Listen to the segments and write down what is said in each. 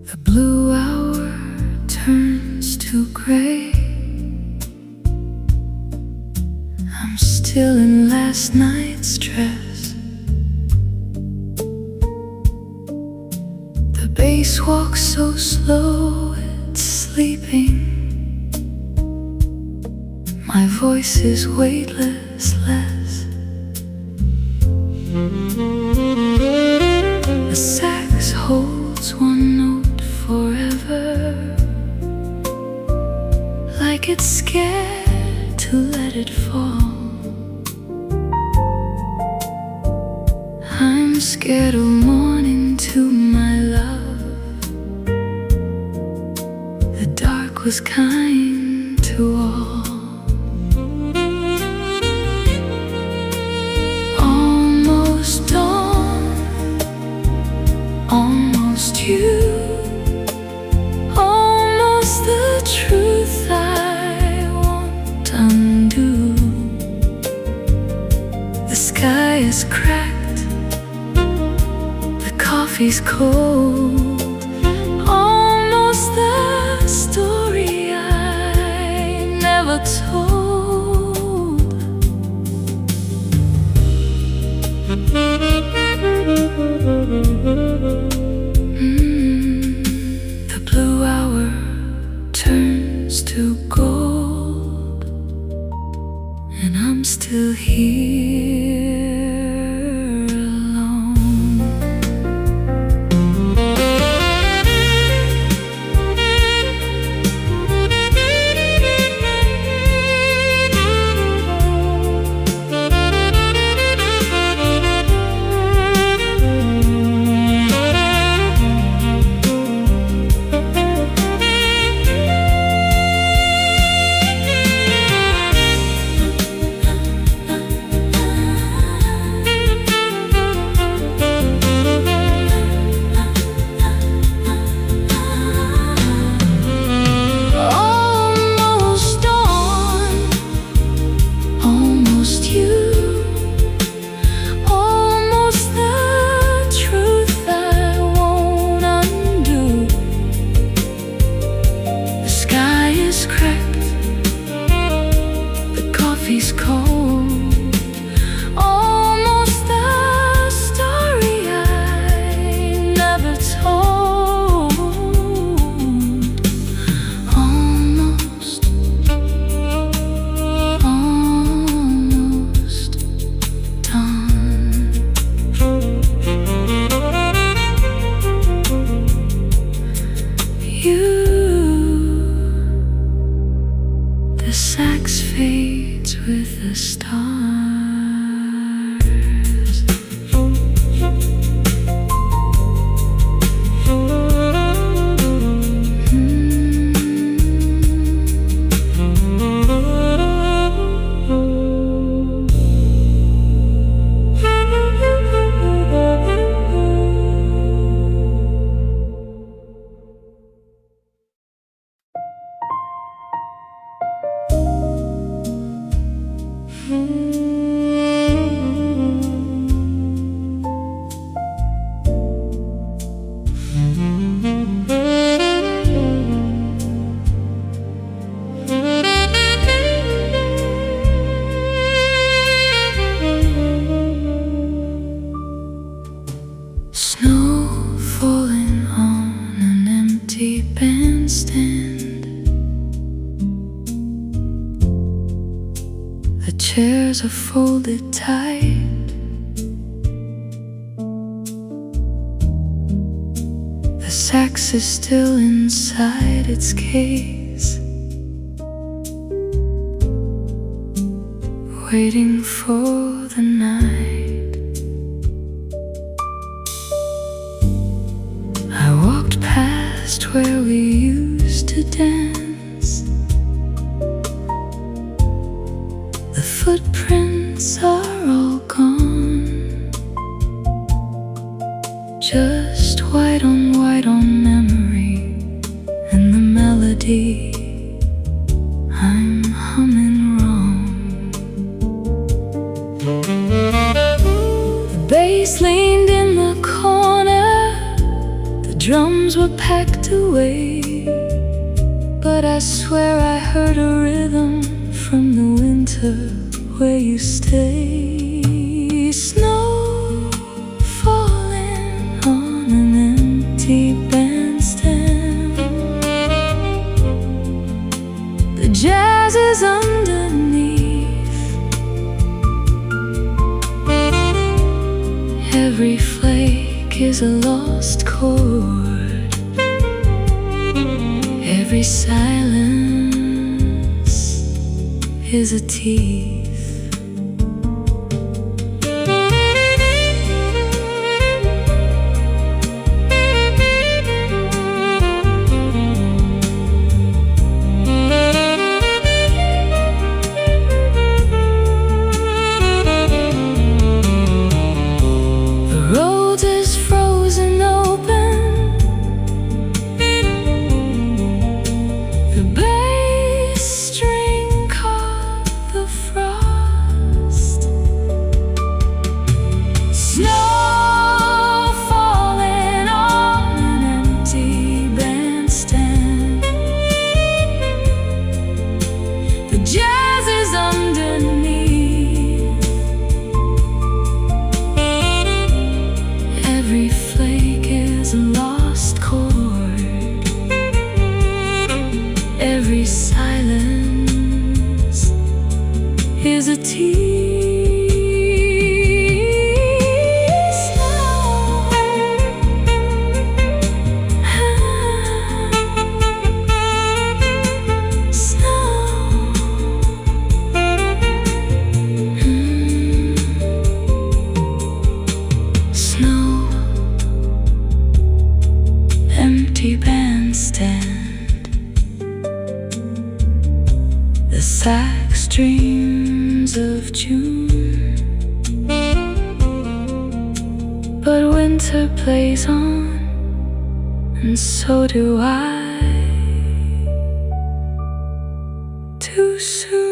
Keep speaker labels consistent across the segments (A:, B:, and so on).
A: The blue hour turns to gray. I'm still in last night's dress. The bass walks so slow, it's sleeping. My voice is weightless, less. The sax holds one note forever, like it's scared to let it fall. I'm scared of morning to my love. The dark was kind to all. Almost dawn, almost you, almost the truth I won't undo. The sky is cracked, the coffee's cold, almost the story I never told. The blue hour turns to gold, and I'm still here alone. Almost dawn, almost you, almost the truth I won't undo. The sky is cracked, the coffee's cold, almost the story I never told. Almost, almost done. The sax fades with the stars. Snow falling on an empty bandstand. The chairs are folded tight. The sax is still inside its case, waiting for the night. I walked past where we used to dance. The footprints lights are all gone, just white on memory, and the melody I'm humming wrong. The bass leaned in the corner, the drums were packed away, but I swear I heard a rhythm from the winter where you stay. Snow falling on an empty bandstand, the jazz is underneath, every flake is a lost chord, every silence is a teeth. The road is frozen open, the bass string caught the frost. Snow falling on an empty bandstand, the jazz is underneath, every flake is a lost chord, every silence is a tease. Snow, empty bandstand, the sax dreams of June, but winter plays on, and so do I. Too soon.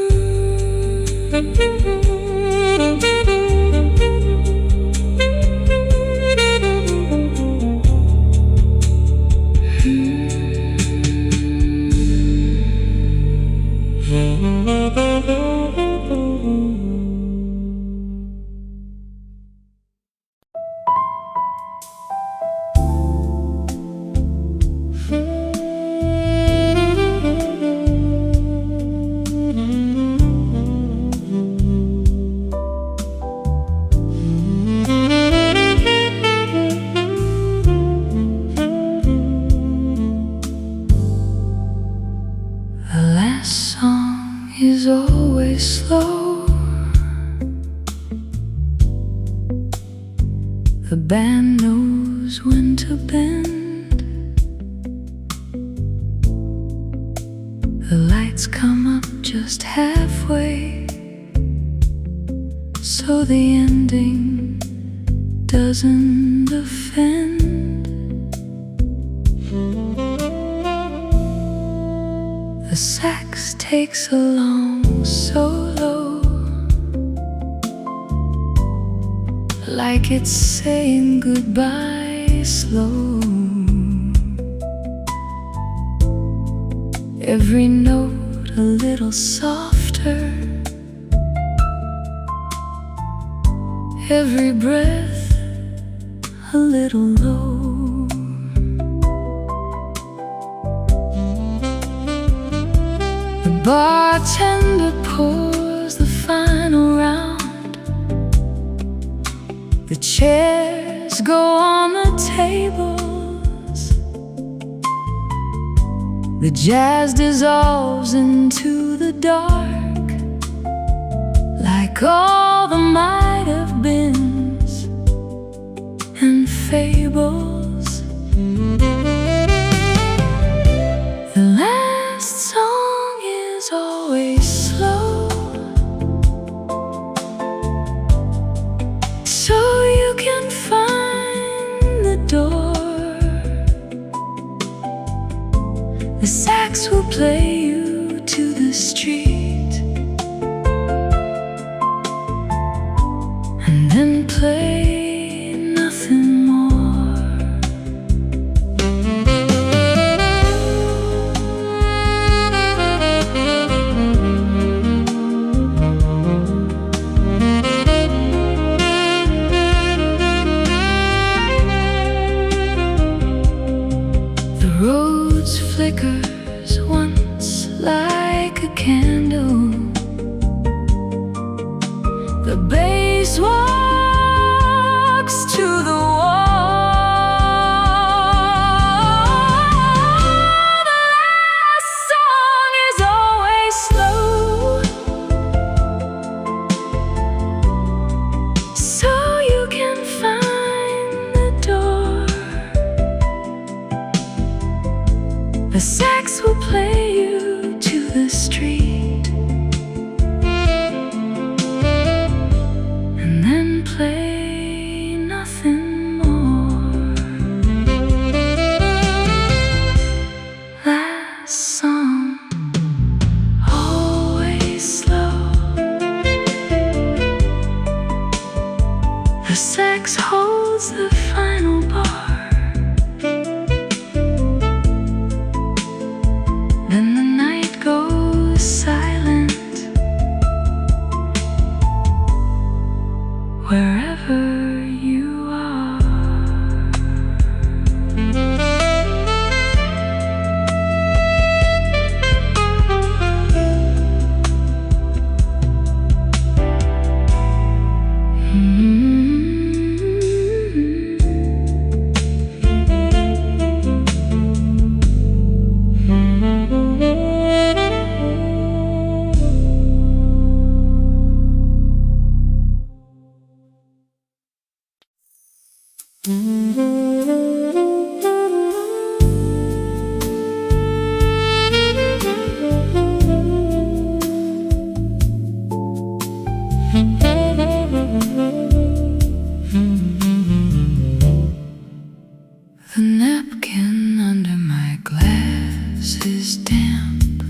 A: The last song is always slow, the band knows when to bend, the lights come up just halfway, so the ending doesn't offend. The sax takes a long solo, like it's saying goodbye slow. Every note a little softer, every breath a little low. The bartender pours the final round, the chairs go on the tables, the jazz dissolves into the dark, like all the might have beens and fables. The last song is always slow, play nothing more. The Rhodes flickers once like a candle. The bass walks to the wall. The last song is always slow, so you can find the door. The sax will play you to the street, and then play nothing more. Last song, always slow. The sax holds the final bar. Then the night goes silent wherever you are. The napkin under my glass is damp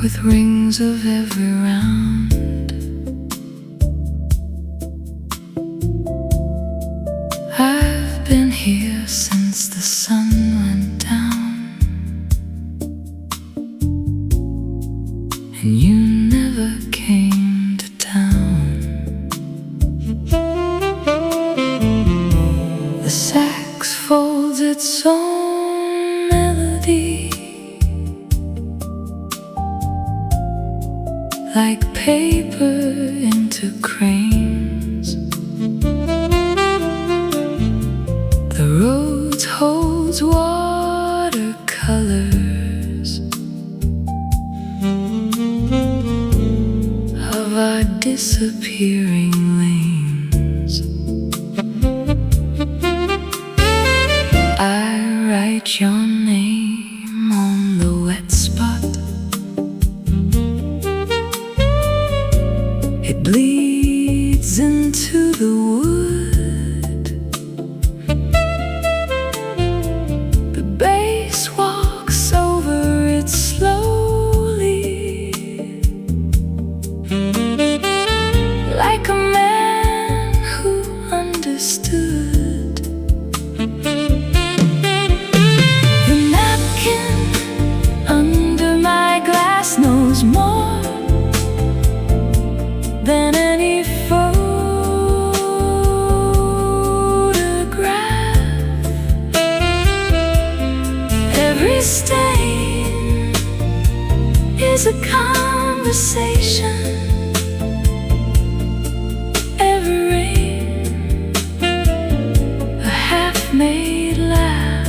A: with rings of every round. I've been here since the sun went down, and you never came to town. The sax folds its own melody like paper into cranes. The Rhodes holds watercolors of our disappearing lanes. I write your name on the wet spot. It bleeds into the wood. The bass walks over it slowly, like a man who understood. The napkin under my glass knows more than any photograph. Every stain is a conversation. Every rain, a half-made laugh.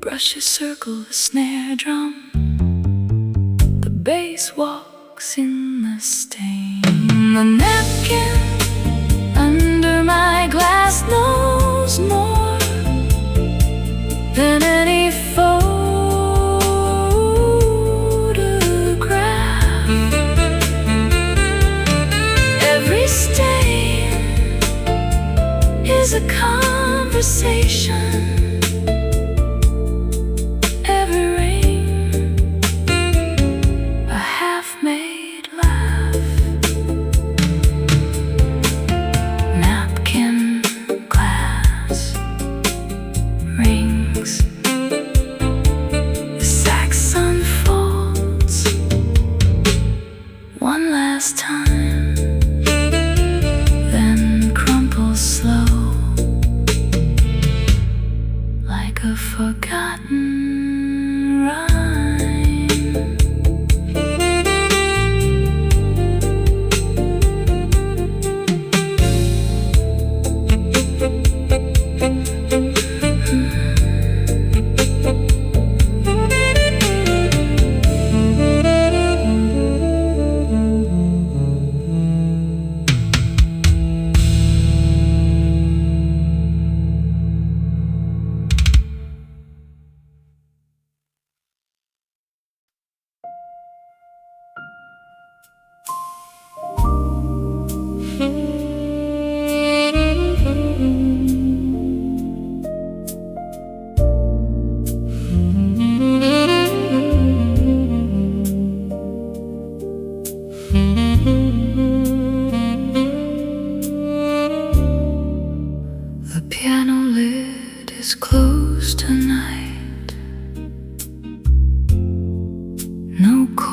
A: Brushes circle the snare drum. The bass walks in the stain. The napkin under my glass knows more than any photograph.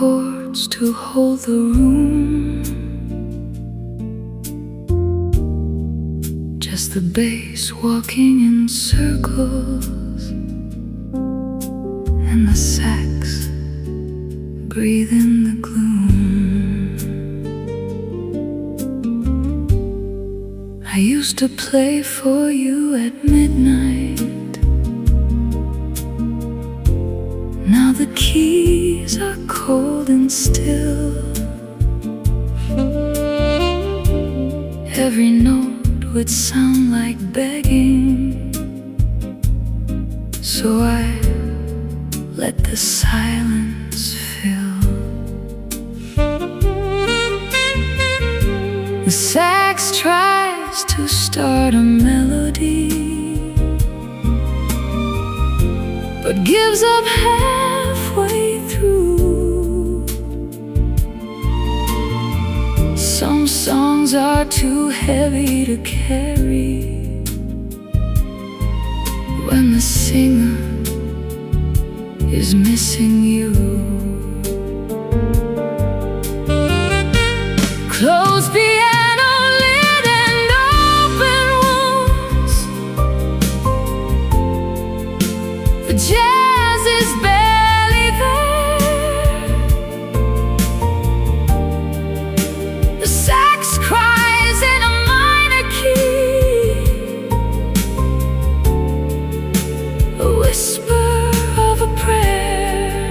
A: chords to hold the room, just the bass walking in circles and the sax breathe in the gloom. I used to play for you at midnight. Now the keys are cold and still. Every note would sound like begging, so I let the silence fill. The sax tries to start a melody, but gives up halfway through. Some songs are too heavy to carry when the singer is missing you. Closed piano lid and open wounds. The jazz is barely there. The sax cries in a minor key, a whisper of a prayer.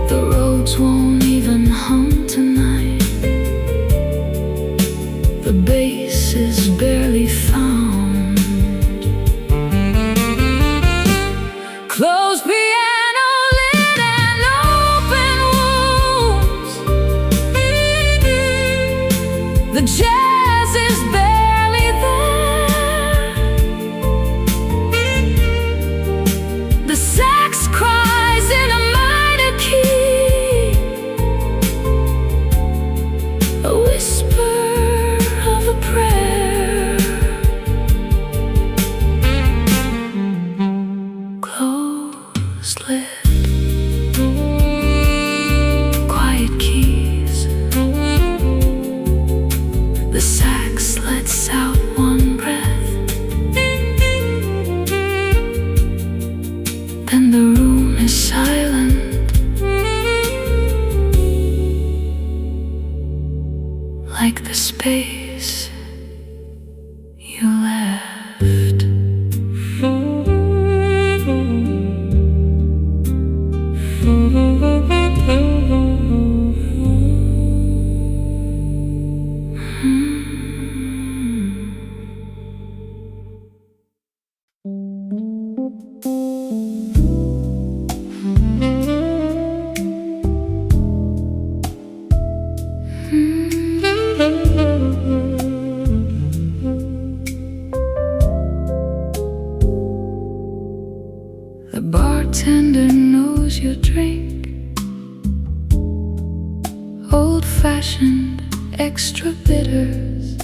A: The Rhodes won't even hum tonight. The bass is barely found. Closed piano lid and open wounds. The jazz is barely there. The sax cries in a minor key, a whisper of a prayer. Closed lid, quiet keys. The sax lets out one breath, then the room is silent, like the space you left. The bartender knows your drink, old-fashioned, extra bitters.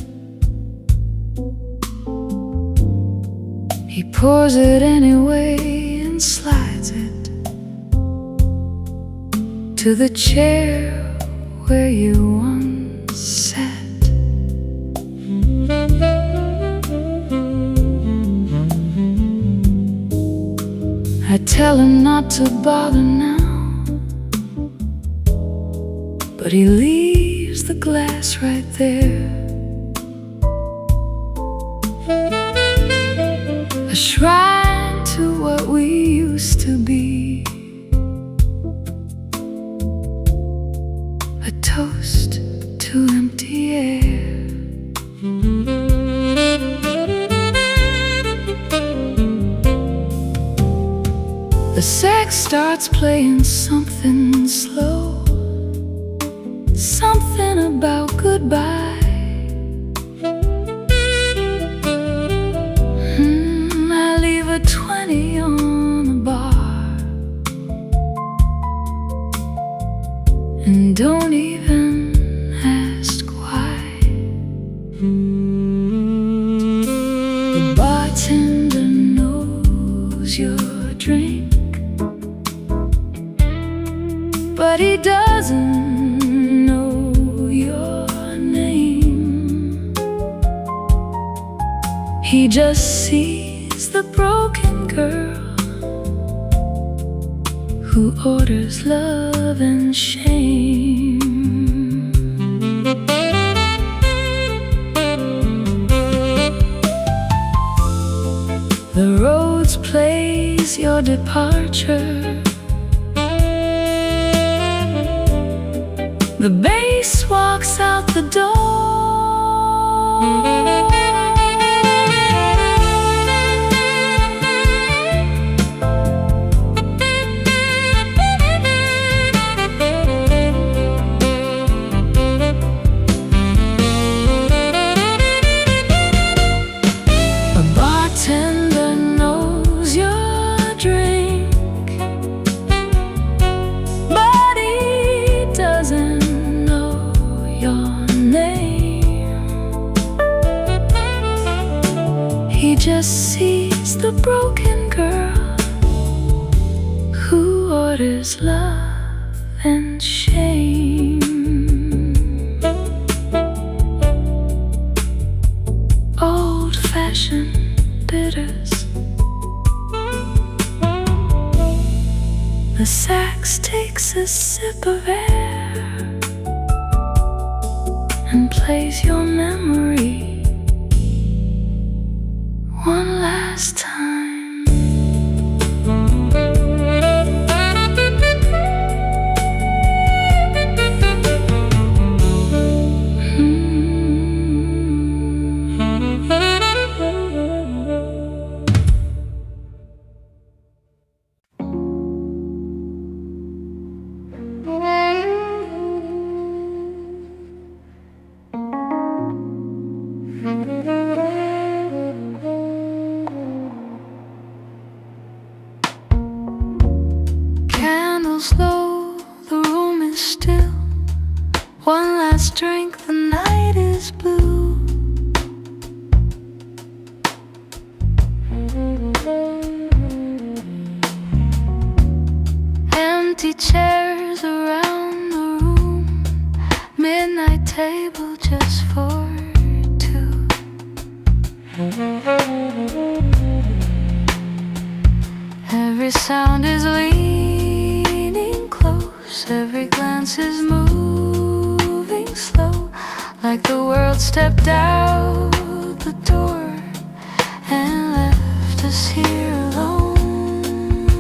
A: He pours it anyway and slides it to the chair where you once sat. I tell him not to bother now, but he leaves the glass right there, a shrine to what we used to be, a toast to empty air. The sax starts playing something slow, something about goodbye. I leave a 20 on the bartender knows your drink, but he doesn't know your name. He just sees the broken girl who orders love and shame. The Rhodes plays your departure. The bass walks out the door. A bartender knows your drink, but he doesn't know your name. He just sees the broken girl who orders love and shame. Old-fashioned bitters. The sax takes a sip of air and plays your memory one last time. Candles low, the room is still. One last drink, the night is blue. Empty chairs around the room. Midnight table just for two. Every sound is leaning close. Every glance is moving slow, like the world stepped out the door and left us here alone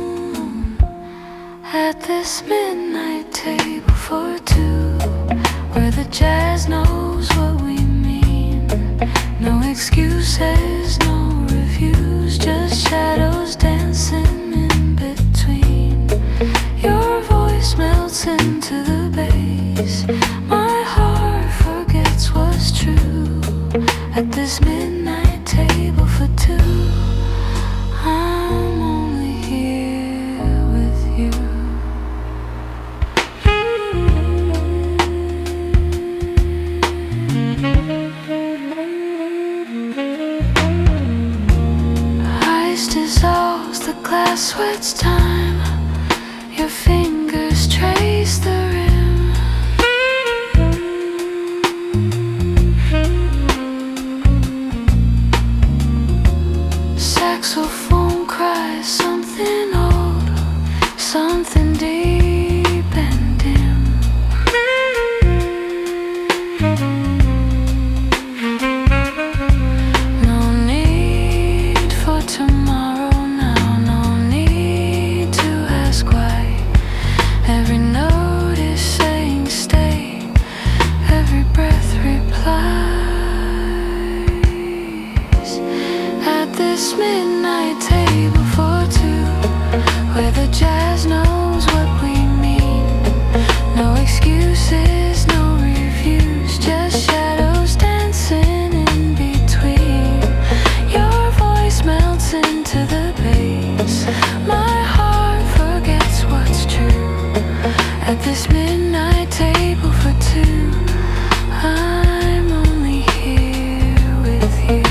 A: at this midnight table for two, where the jazz knows what we mean. No excuses, no reviews, just shadows dancing in between. Your voice melts into the bass. My heart forgets what's true at this midnight table for two. I'm only here with you. Ice dissolves, the glass sweats time. Your fingers trace the rim. Saxophone cries something old, something deep and dim. No need for tomorrow now, no need to ask why. Every note is saying stay, every breath replies. At this midnight table for two, where the jazz knows what we mean. No excuses, no reviews, just shadows dancing in between. Your voice melts into the bass. My heart forgets what's true at this midnight table for two. I'm only here with you.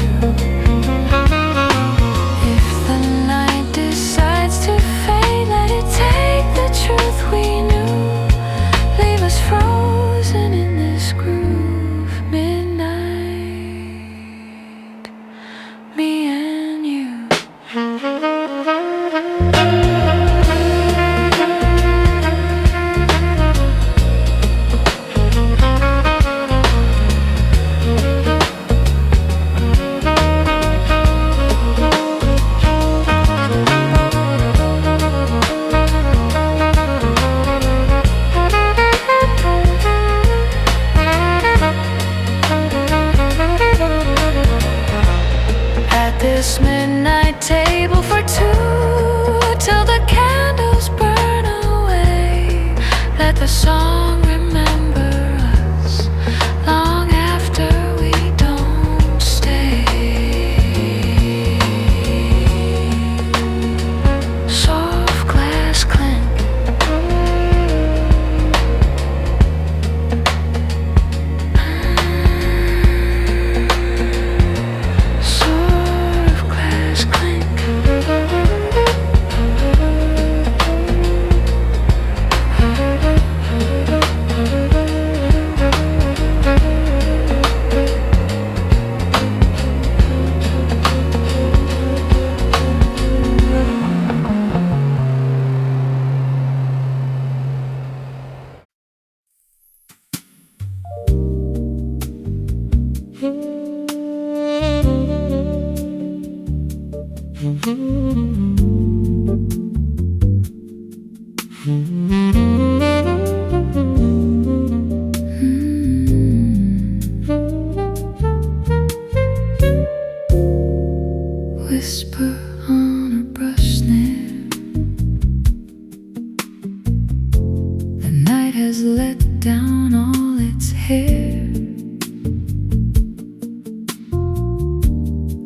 A: Whisper on a brush snare. The night has let down all its hair.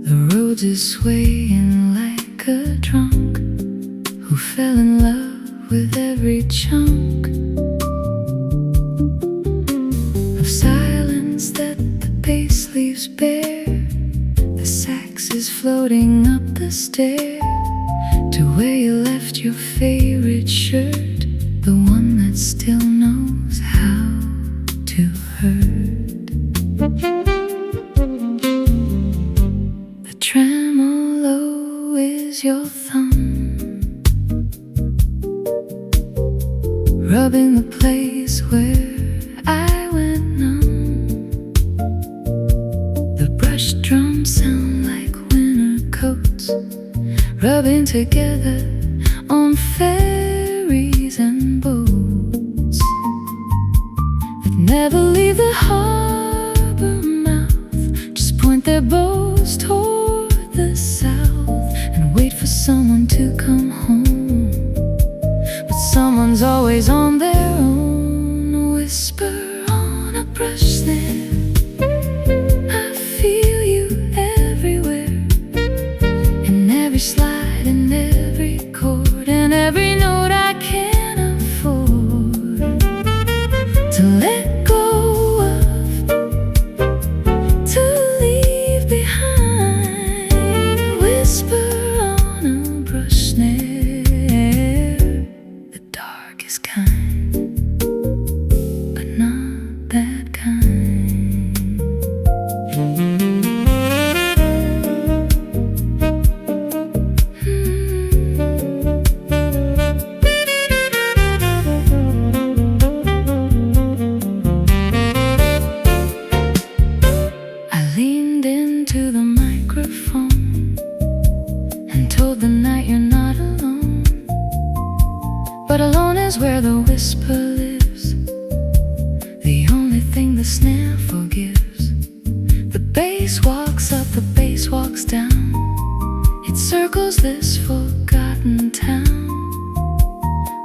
A: The road is swaying like a drunk who fell in love with every chunk of silence that the bass leaves bare. The sax is floating up the stair to where you left your favorite shirt, the one that still knows how to hurt. The tremolo is your thumb, rubbing the place where I went numb. The brush drums sound like winter coats, rubbing together on ferries and boats that never leave the harbor mouth. Just point their bows toward the south and wait for someone to come home. But someone's always on their own. Whisper on a brush snare. I feel you everywhere, in every slide, in every chord, in every note I can't afford to let go of, to leave behind. Whisper on a brush snare. The dark is kind, but not that kind. I leaned into the microphone and told the night you're not alone. But alone is where the whisper lives, the only thing the snare forgives. The bass walks up, the bass walks down. It circles this forgotten town,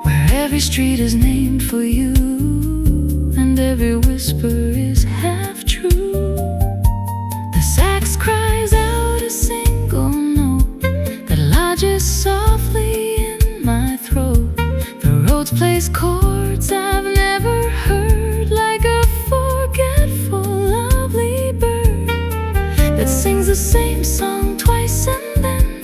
A: where every street is named for you, and every whisper is half true. The sax cries out a single note that lodges softly in my throat. The Rhodes plays chords I've never heard, like a forgetful lovely bird that sings the same song twice and then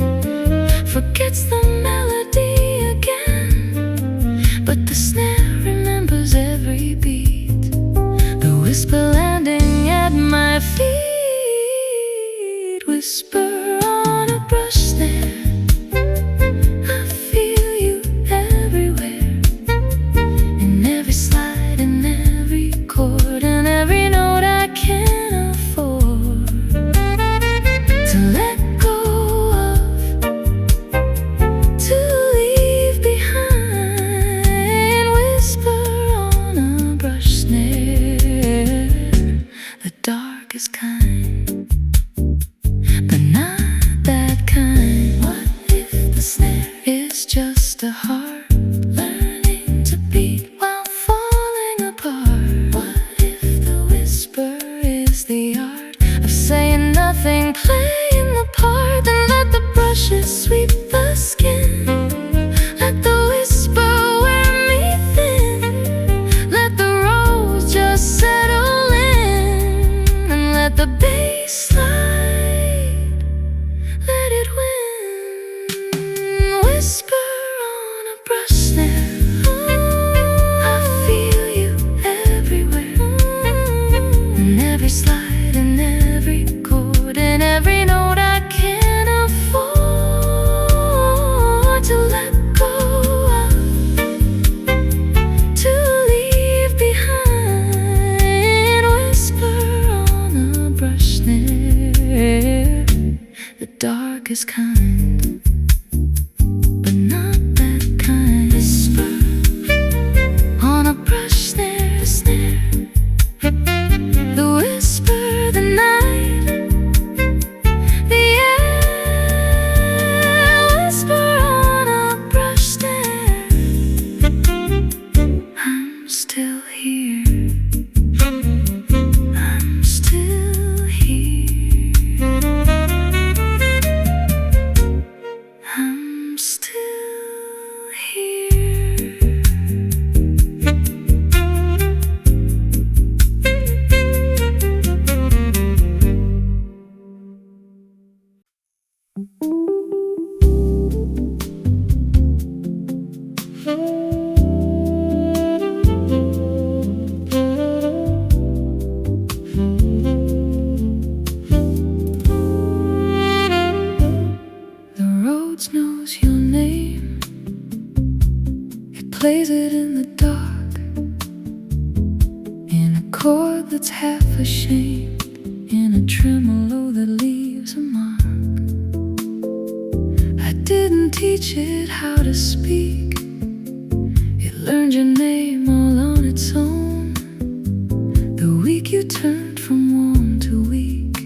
A: forgets the melody again. But the snare remembers every beat, the whisper landing at my feet. Whisper on a brush snare. I feel you everywhere, in every slide, in every chord, in every note I can't afford to let go knows your name. It plays it in the dark, in a chord that's half ashamed, in a tremolo that leaves a mark. I didn't teach it how to speak. It learned your name all on its own. The week you turned from warm to weak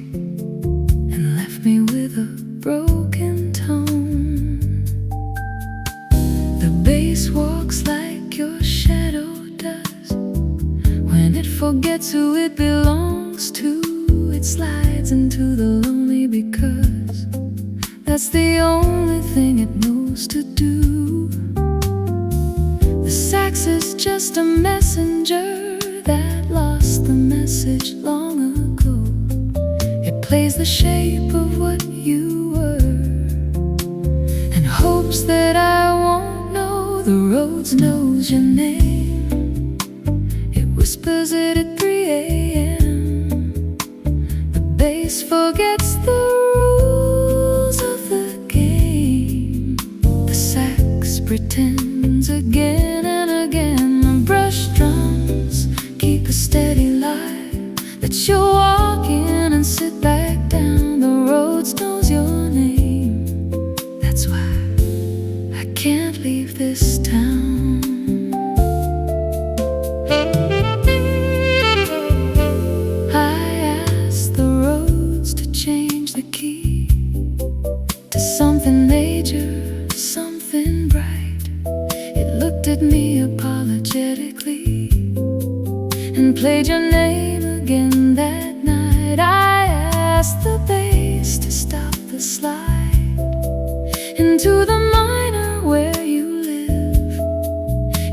A: and left me with a broken tone. The bass walks like your shadow does. When it forgets who it belongs to, it slides into the lonely because that's the only thing it knows to do. The sax is just a messenger that lost the message long ago. It plays the shape of what you were and hopes that I won't know. The Rhodes knows your name. It whispers it at 3 a.m. The bass forgets the rules of the game. The sax pretends again and again. The brush drums keep a steady line that you'll walk in and sit back down. The Rhodes knows your name. That's why I can't leave this town. I asked the Rhodes to change the key to something major, something bright. It looked at me apologetically and played your name again that night. I asked the bass to stop the slide into the minor where you live.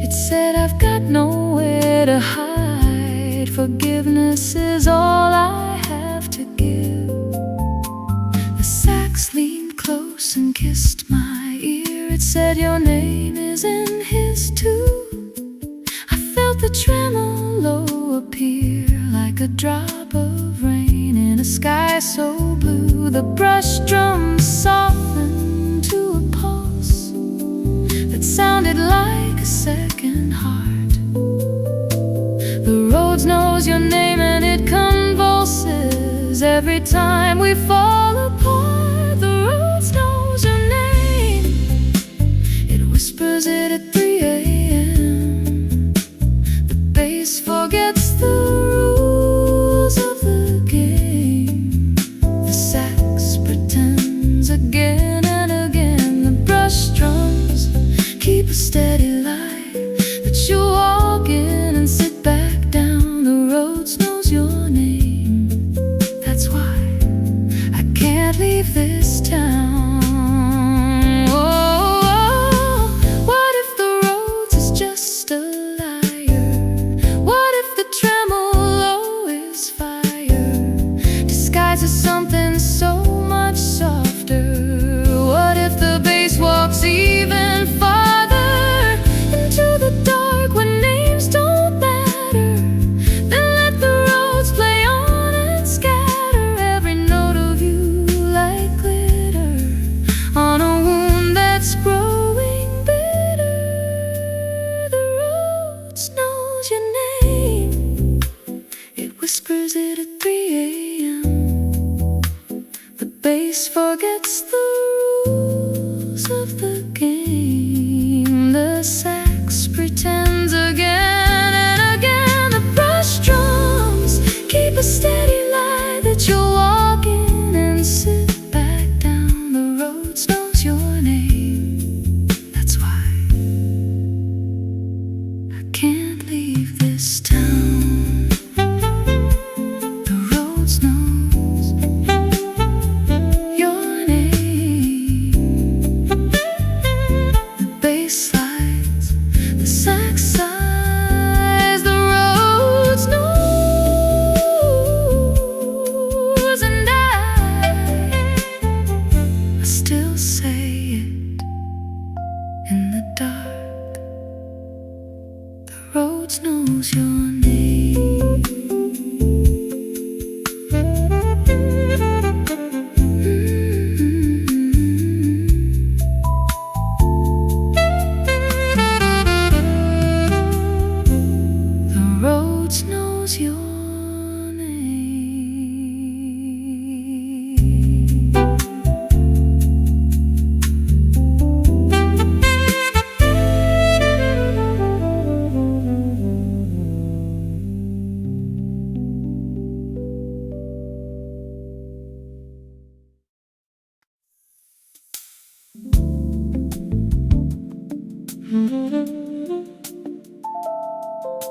A: It said, I've got nowhere to hide. Forgiveness is all I have to give. The sax leaned close and kissed my ear. It said, your name is in his too. I felt the tremolo appear like a drop of rain in a sky so blue. The brush drums softened to a pulse that sounded like a second heart. The Rhodes knows your name and it convulses every time we fall apart. The Rhodes knows your name. It whispers it at 3 a.m. The bass forgets the rules of the game. The sax pretends again and again. The brush drums keep a steady line that you walk in and sit back down. The Rhodes knows your name. That's why I can't leave this town. Oh, what if the Rhodes is just a liar? What if the tremolo is fire disguised as something so much softer? What if the bass walks even farther into the dark when names don't matter? Then let the Rhodes play on and scatter every note of you like glitter on a wound that's growing bitter. The Rhodes knows your name. It whispers it at 3 a.m. The bass forgets the rules of the game. The sax pretends again and again. The brush drums keep a steady line that you'll walk in and sit back down. The Rhodes knows your name. That's why I can't leave this town. The Rhodes knows your name. The bass slides, the sax sighs. The Rhodes knows, and I still say it in the dark. The Rhodes knows your name.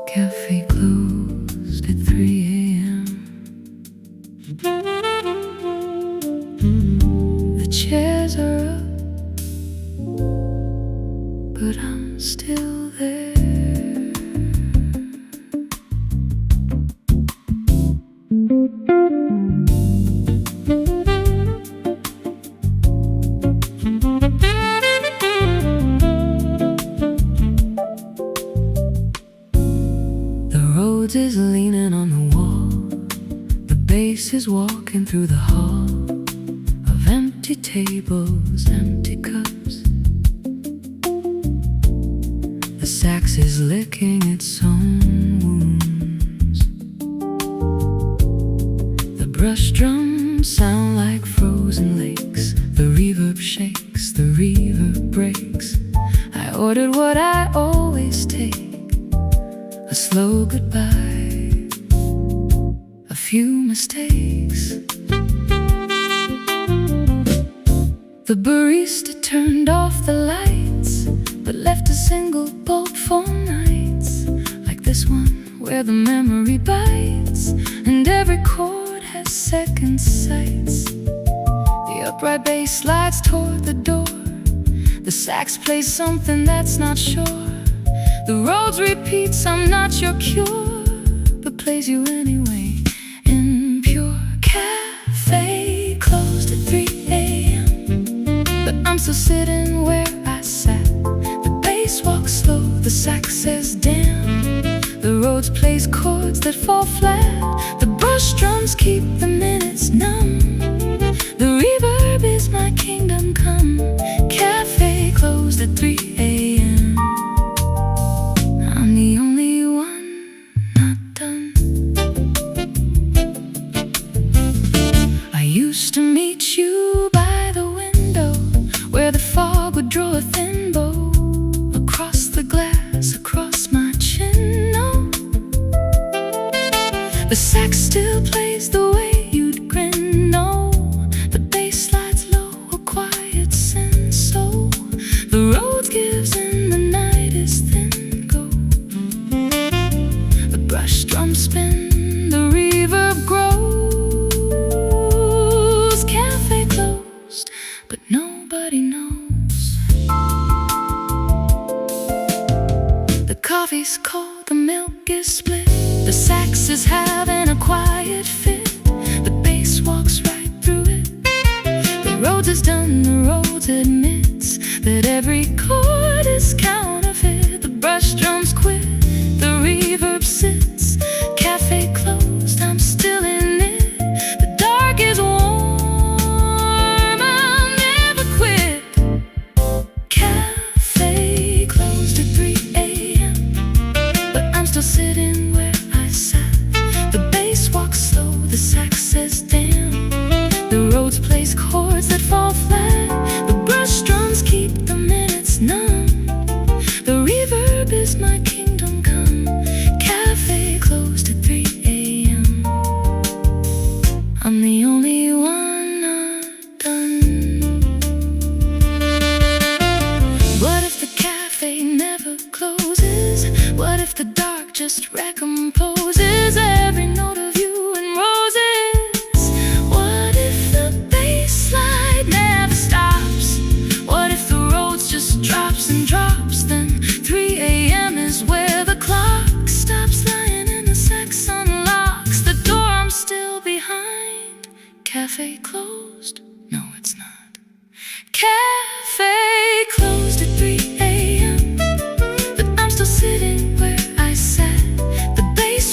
A: Cafe closed at 3 a.m. The chairs are up, but I'm still there. Rhodes is leaning on the wall. The bass is walking through the hall of empty tables, empty cups. The sax is licking its own wounds. The brush drums sound like frozen lakes. The reverb shakes, the reverb breaks. I ordered what I always take, a slow goodbye, a few mistakes. The barista turned off the lights, but left a single bulb for nights like this one, where the memory bites and every chord has second sights. The upright bass slides toward the door. The sax plays something that's not sure. The Rhodes repeats, I'm not your cure, but plays you anyway in pure. Cafe closed at 3 a.m., but I'm still sitting where I sat. The bass walks slow, the sax says damn. The Rhodes plays chords that fall flat. The brush drums keep the minutes numb. The reverb is my kingdom come. Cafe closed at 3 a.m. I'm the only one not done. I used to meet you by the window, where the fog would draw a thin bow across the glass, across my chin. No, the sax still plays the way you'd grin. No, the bass slides low, a quiet sense. So the Rhodes gives in, the night is thin. Brush drum spin, the reverb grows. Cafe closed, but nobody knows. The coffee's cold, the milk is split. The sax is having a quiet fit. The bass walks right through it. The Rhodes is done, the Rhodes admits that every chord is counterfeit. The brush drums quit, the reverb sits. Cafe closed, I'm still in it. The dark is warm, I'll never quit. Cafe closed at 3 a.m., but I'm still sitting where I sat. The bass walks slow, the sax says damn. The Rhodes plays chords that fall flat. The brush drums keep the minutes numb. The reverb is my kingdom come. Cafe closed at 3 a.m. I'm the only one not done. What if the cafe never closes? What if the dark just recomposes every note of you and roses? What if the bass slide never stops? What if the Rhodes just drops and drops? Then 3 a.m. is where the clock stops lying and the sax unlocks the door. I'm still behind. Cafe closed? No, it's not. Cafe closed at 3 a.m., but I'm still sitting where I sat. The bass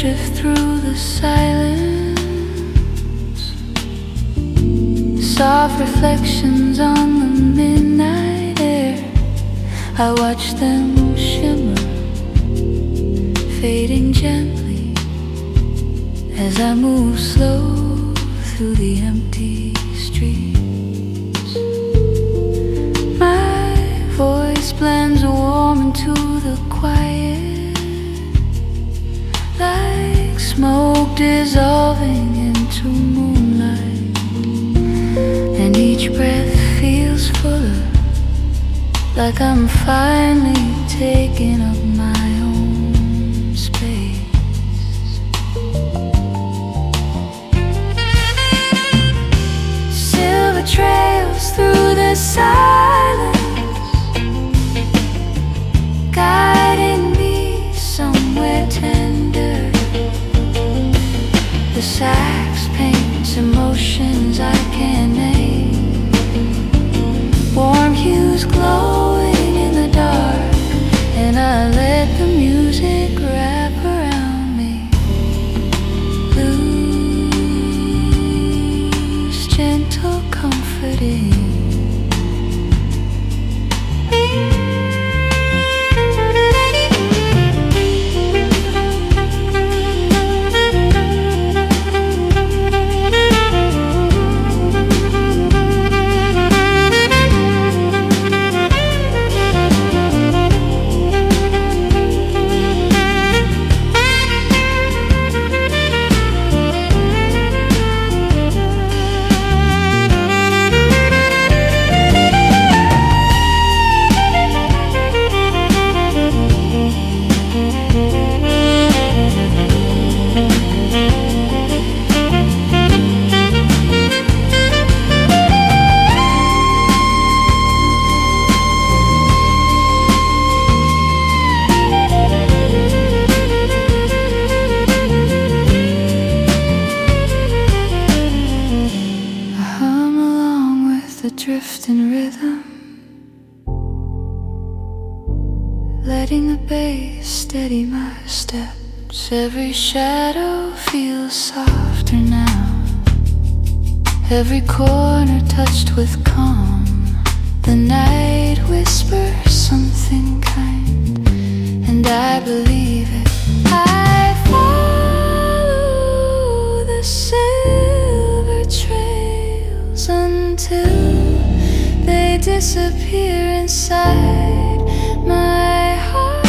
A: drift through the silence, soft reflections on the midnight air. I watch them shimmer, fading gently as I move slow through the empty streets. My voice blends warm into the quiet, like smoke dissolving into moonlight. And each breath feels fuller, like I'm finally taking up my own space. Silver trails through the silence, guiding me somewhere tender. The sax paints emotions I can't name, warm hues glowing in the dark, and I let the music wrap around me, lose gentle comforting. Drifting rhythm, letting the bass steady my steps. Every shadow feels softer now, every corner touched with calm. The night whispers something kind, and I believe it. I follow the silver trails until they disappear inside my heart.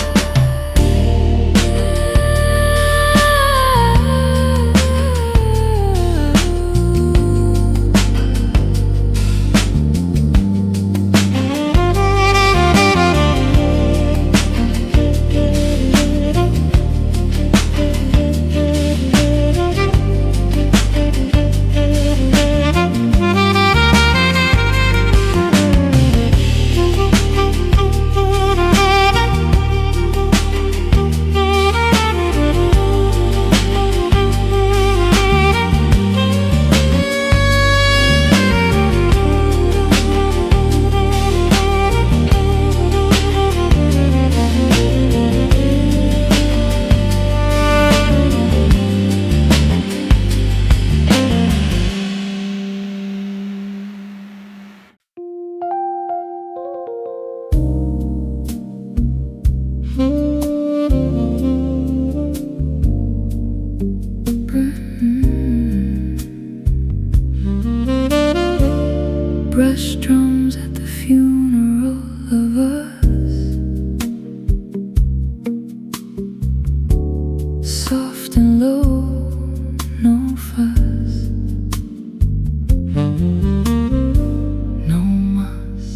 A: Brush drums at the funeral of us, soft and low, no fuss, no muss.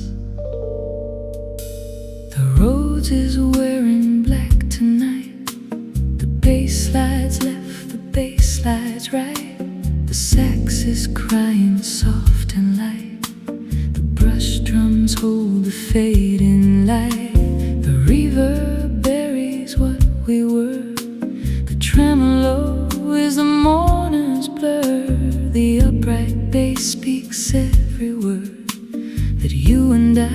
A: The Rhodes is wearing black tonight, the bass slides left, the bass slides right, the sax is crying soft and light. Brush drums hold the fading light. The reverb buries what we were. The tremolo is the mourner's blur. The upright bass speaks every word that you and I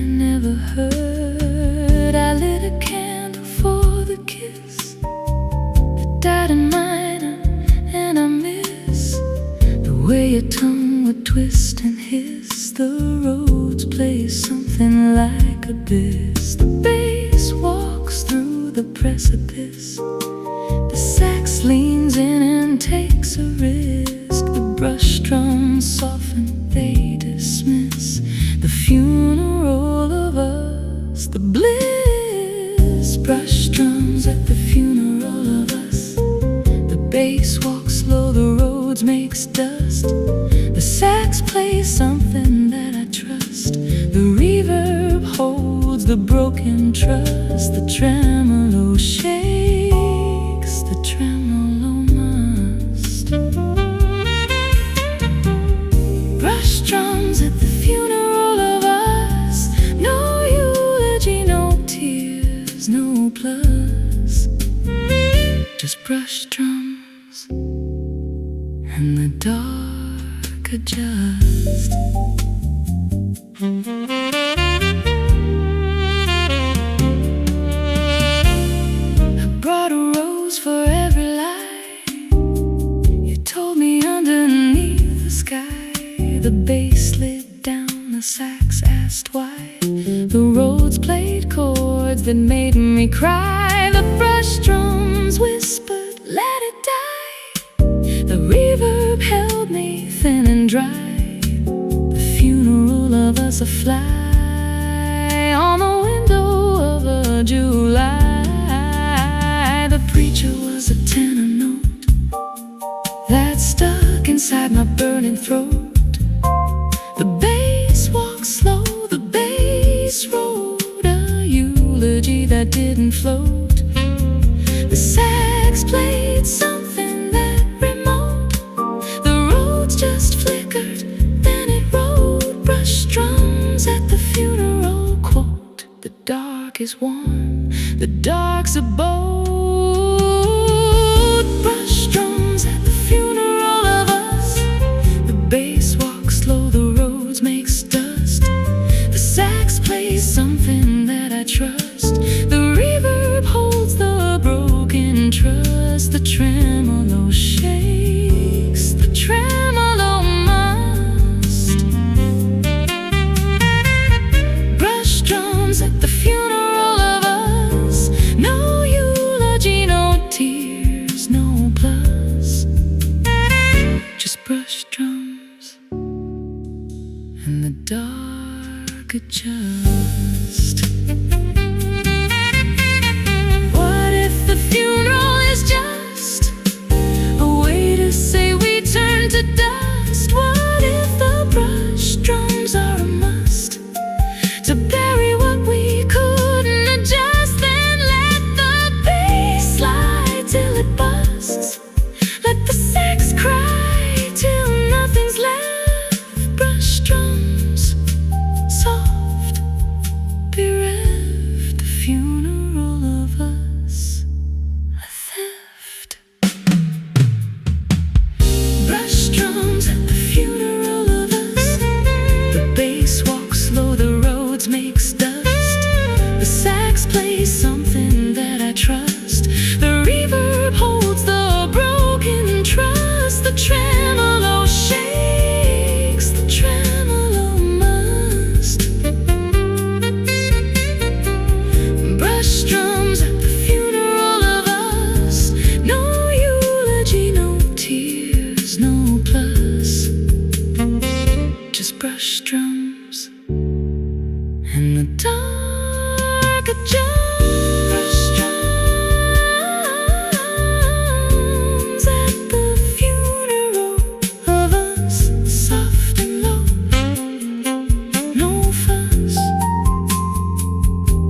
A: never heard. I lit a candle for the kiss way your tongue would twist and hiss. The Rhodes plays something like abyss. The bass walks through the precipice. The sax leans in and takes a risk. The brush drums soften, they dismiss the funeral of us, the bliss. Brush drums at the funeral of us. The bass walks slow, the Rhodes makes dust. The sax plays something that I trust. The reverb holds the broken trust. The tremolo shakes, the tremolo must. Brush drums at the funeral of us. No eulogy, no tears, no plus. Just brush drums and the dark adjust. I brought a rose for every line. You told me underneath the sky. The bass slid down, the sax asked why. The Rhodes played chords that made me cry. The brush drums whispered, let it die. The reverb held me thin and dry. The funeral of us a fly on the window of a July. The preacher was a tenor note that stuck inside my burning throat. The bass walked slow, the bass wrote a eulogy that didn't float. The sax played something that remote. The Rhodes just flickered, then it wrote. Brush drums at the funeral quote. The dark is warm, the dark's a boat. Brush drums at the funeral of us. The bass walks slow, the Rhodes makes dust. The sax plays something that I trust. The reverb holds the broken trust. The tremolo shakes, the tremolo must. Brush drums at the funeral of us. No eulogy, no tears, no plus. Just brush drums and the dark adjust. What if the funeral is just a way to say we turn to dust? What if the brush drums are a must to bury what we couldn't adjust? Then let the bass slide till it busts. Let the sax cry till nothing's left. Brush drums soft, bereft. The funeral of us a theft. Brush drums at the funeral of us. The bass walks slow, the Rhodes makes dust. The sax plays something that I trust. The reverb holds the broken trust. The tremolo shakes, the tremolo must. Brush drums at the funeral of us. No eulogy, no tears, no plus. Just brush drums and the dark adjust. Brush drums at the funeral of us. Soft and low, no fuss.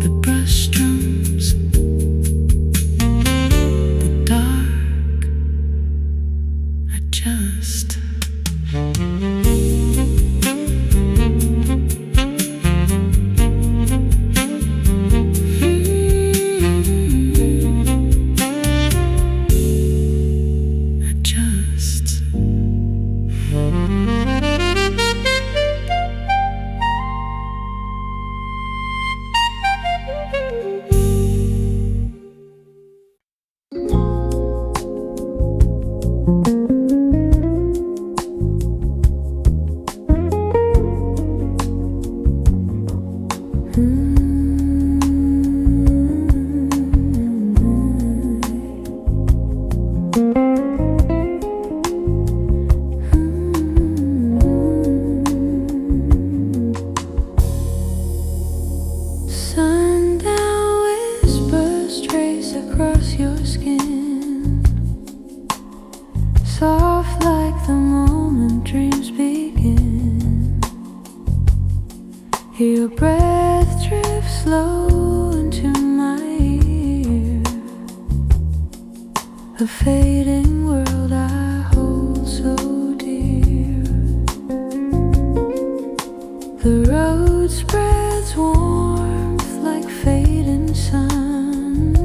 A: The brush drums, the dark adjust. Your breath drifts low into my ear, a fading world I hold so dear. The road spreads warmth like fading sun,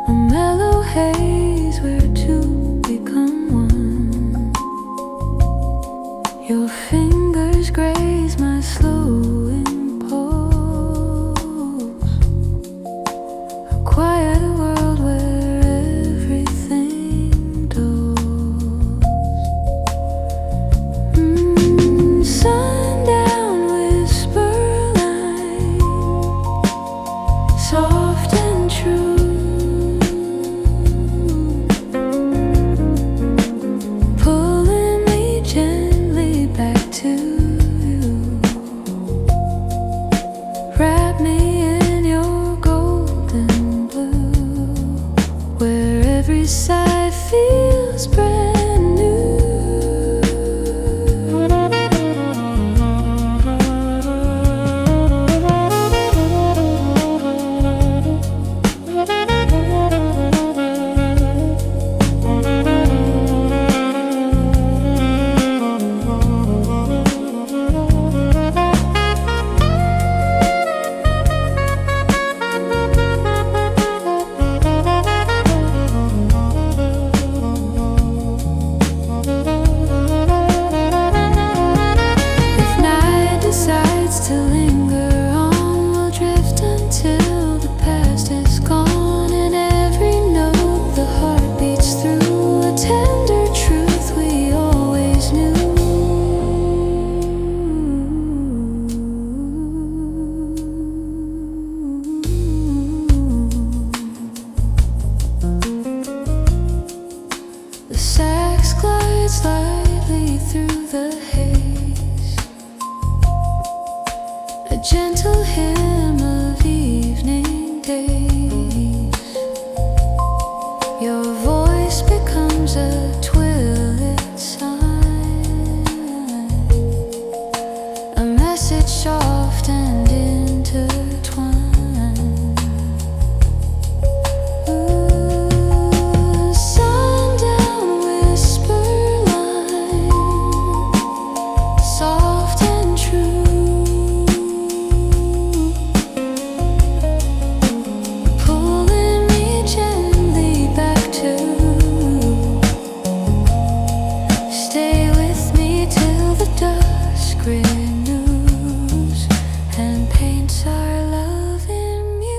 A: a mellow haze where two become one. Your fingers graze my slow impulse, a quiet world where everything dulls. Sundown whisper line, soft and true, pulling me gently back to you. Wrap me in your golden blue, where every sigh feels brand new. If night decides to linger on, we'll drift until the past is gone, and every note the heart beats through, a tender truth we always knew. The sax glides slightly through the haze, a gentle hymn of evening days. Your voice becomes a twilit sign, a message soft and intertwined. Sundown whisper line, soft and true, pulling me gently back to. Stay with me till the dusk renews and paints our love in muted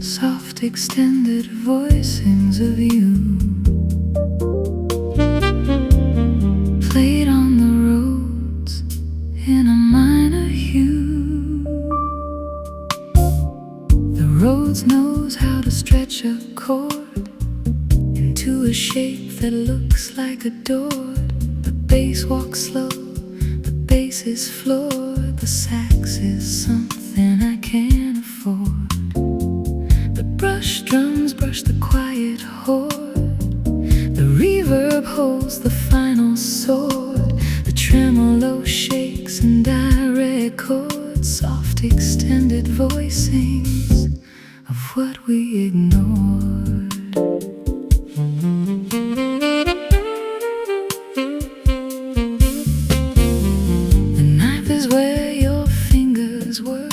A: Soft extended voicings of you, played on the roads in a minor hue. The Rhodes knows how to stretch a chord into a shape that looks like a door. The bass walks slow, the bass is floored, the sax is something I can't afford. The brush drums brush the quiet horde, the reverb holds the final sword, the tremolo shakes and I record soft extended voicings of what we ignored. The ninth is where your fingers were,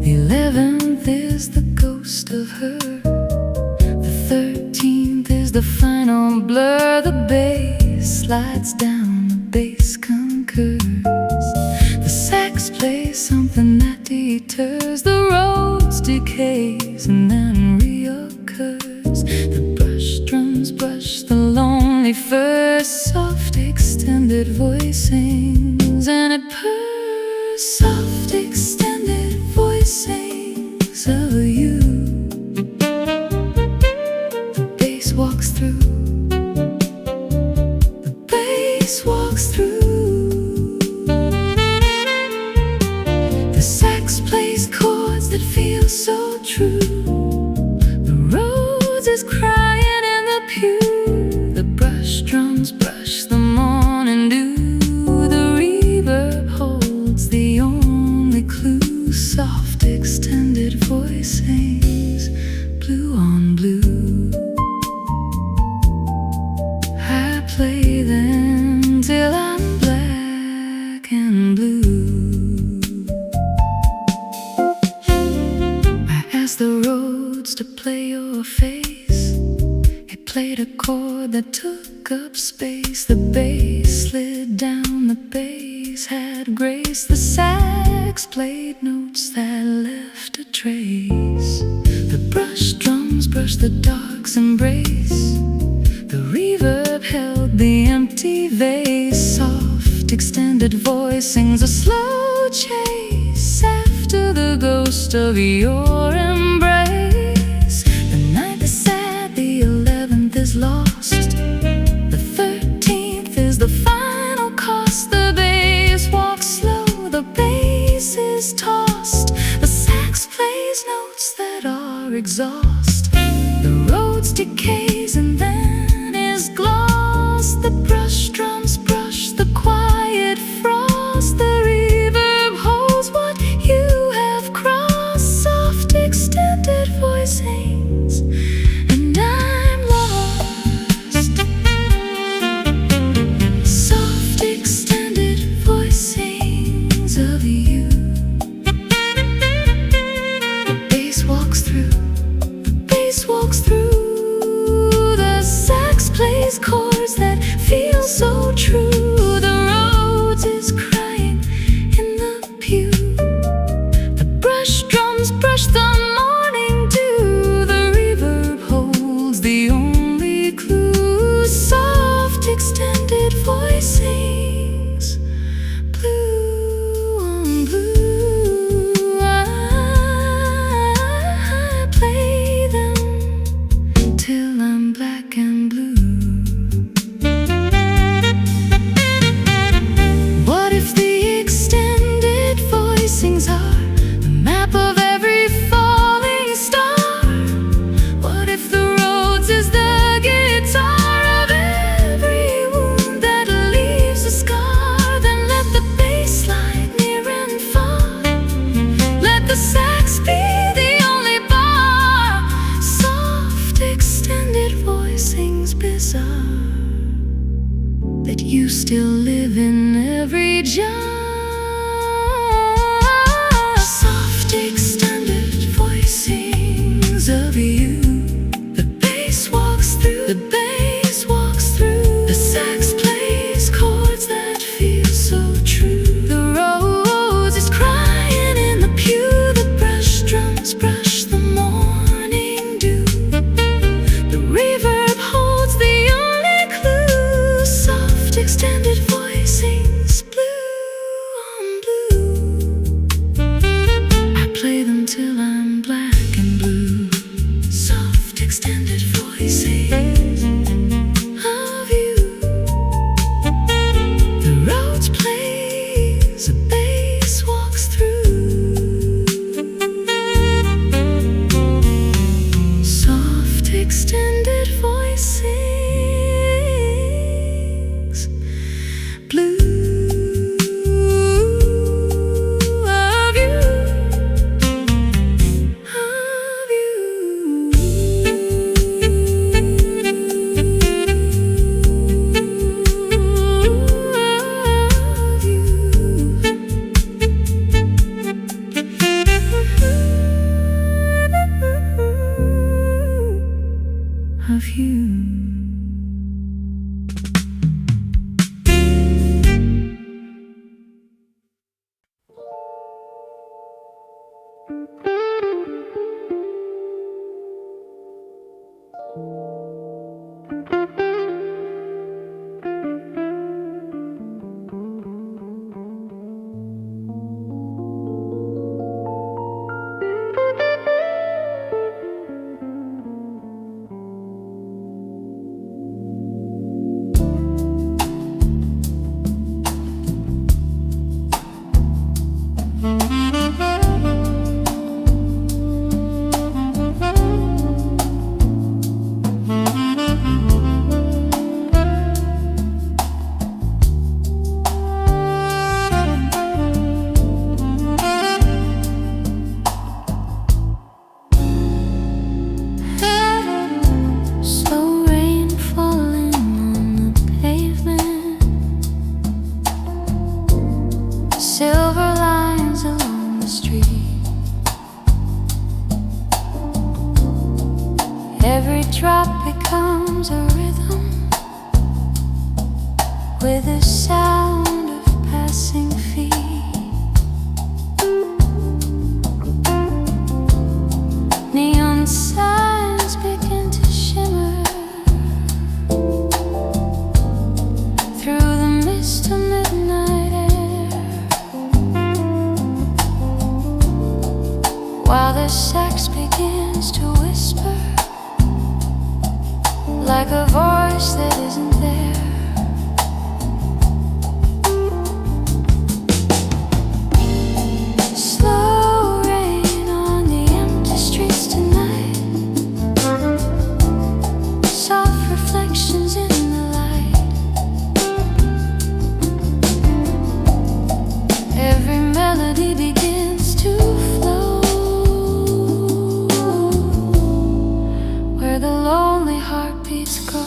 A: the 11th is the ghost of her, the 13th is the final blur. The bass slides down, the bass concurs. returns, the Rhodes decays and then reoccurs. The brush drums brush the lonely first, soft extended voice sings and it purrs, soft extended voice sings of you. The bass walks through, the bass walks through. The sax plays chords that feel so true. The Rhodes is crying in the pew. The brush drums brush the morning dew. The reverb holds the only clue. Soft extended voice sings blue on blue. I play them till I'm black and blue. The Rhodes to play your face. It played a chord that took up space. The bass slid down, the bass had grace. The sax played notes that left a trace. The brush drums brushed the dark's embrace. The reverb held the empty vase. Soft extended voice sings a slow chase after the ghost of your embrace. The 9th is sad, the 11th is lost. The 13th is the final cost. The bass walks slow, the bass is tossed. The sax plays notes that are exhaust. The Rhodes decays and then is glossed. The brush drums brush the quiet frost. The reverb holds what you have crossed. Soft extended voice sings and I'm lost. Soft extended voice sings of you. The bass walks through, the bass walks through. The sax plays chords that feel so true. The Rhodes is crying in the pew. The brush drums brush the morning dew. The reverb holds the only clue. Soft extended voice sings blue on blue. I play them till I'm black and blue. What if the extended voicings are the map of every falling star? What if the Rhodes is the guitar of every wound that leaves a scar? Then let the bass slide near and far. Let the sax be the only bar. Soft extended voicings bizarre that you still live in every jar. Soft extended voicings of you. The bass walks through, the bass walks through. The sax plays chords that feel so true. The Rhodes is crying in the pew. The brush drums brush the morning dew. The reverb holds the only clue. Soft extended voicings blue on blue. I play them till I'm black and blue. Soft extended voicings of you. The Rhodes plays, the bass walks through. Soft extended voicings with the sound of passing feet. Neon signs begin to shimmer through the mist of midnight air, while the sax begins to whisper like a voice that isn't there. Slow rain on the empty streets tonight, soft reflections in the light. Every melody begins to flow where the lonely heartbeats go.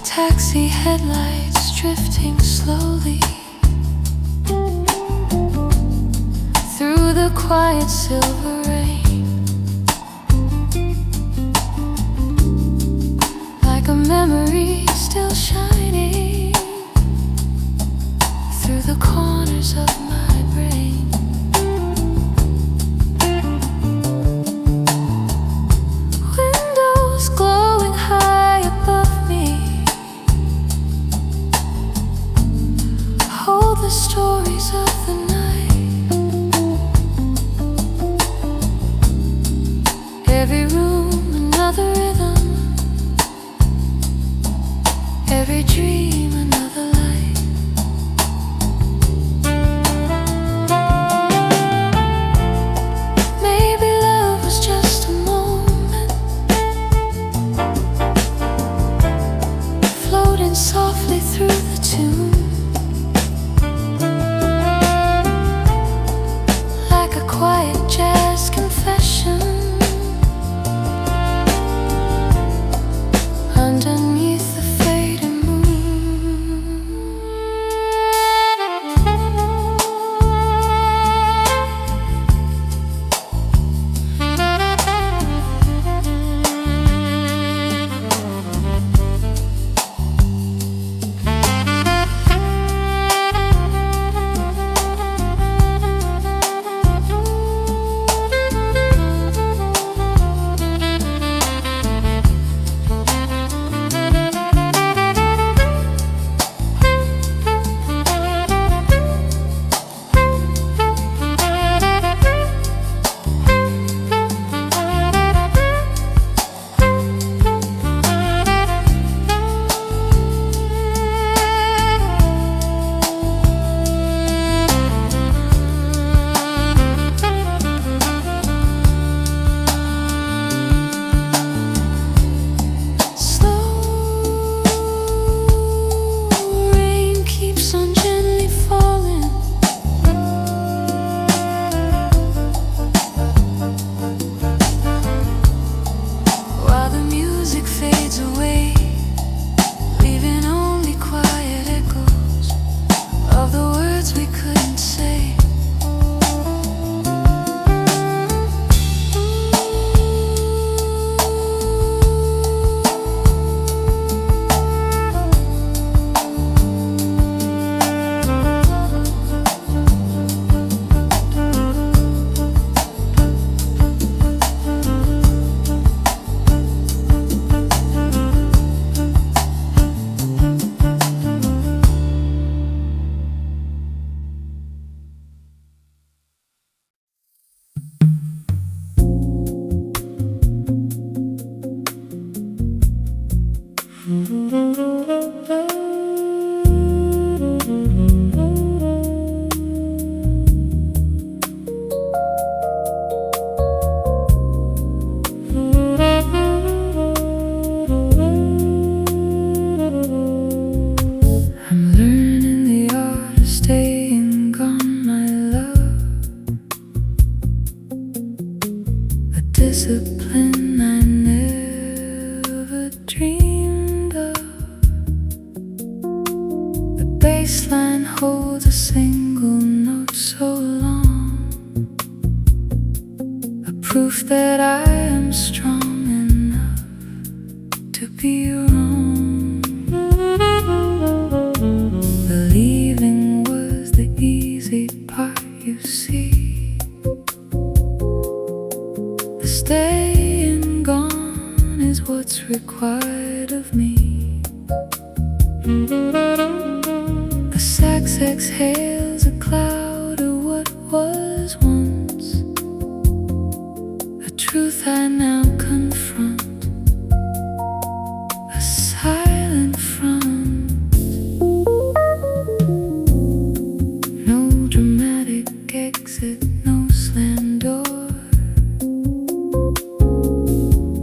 A: Taxi headlights drifting slowly through the quiet silver rain, like a memory still shining through the corners of my brain. Windows glowing high above me hold the stories of the night. Every room another rhythm, every dream another light. Maybe love was just a moment, floating softly through the tune, like a quiet jazz confession underneath the fading moon. bass line holds a single note so long, a proof that I am strong enough to be wrong. Believing was the easy part, you see. The staying gone is what's required of me. The sax exhales a cloud of what was once, a truth I now confront, a silent front. No dramatic exit, no slam door,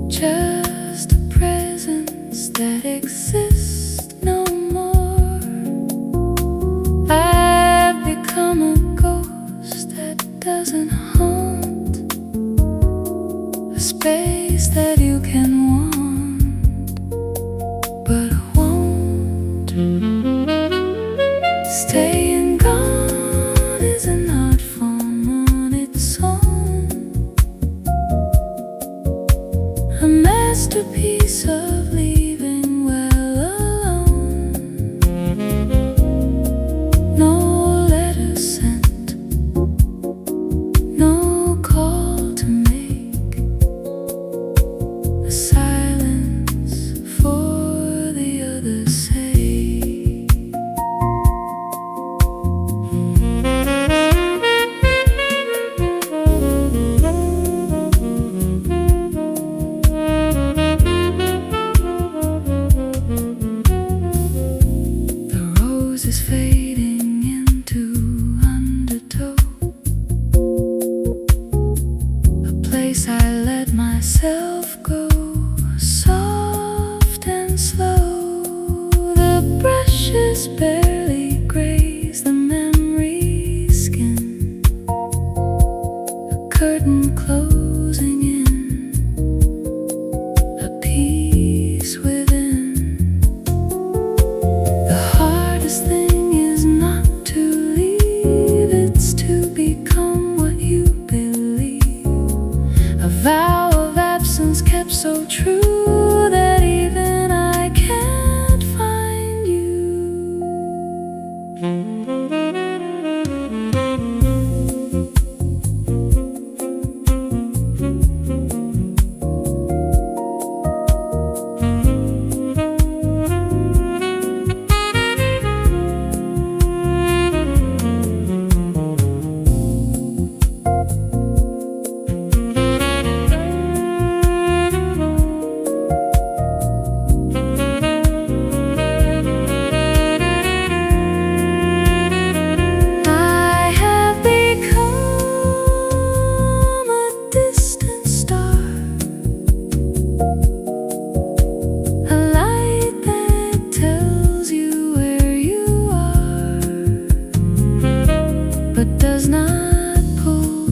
A: just a presence that exists no more. I've become a ghost that doesn't haunt, a space that you can want but won't. Staying gone is an art form on its own, a masterpiece of leaving well alone. No letter sent, no call to make, a silence for the others' sake. The rose is fading into undertow, a place I let myself go, soft and slow. The brushes barely graze the memory's skin, a curtain closing in, a peace within. The hardest thing is not to leave, it's to become what you believe. A vow of absence kept so true that even I can't find you. I have become a distant star, a light that tells you where you are, but does not pull,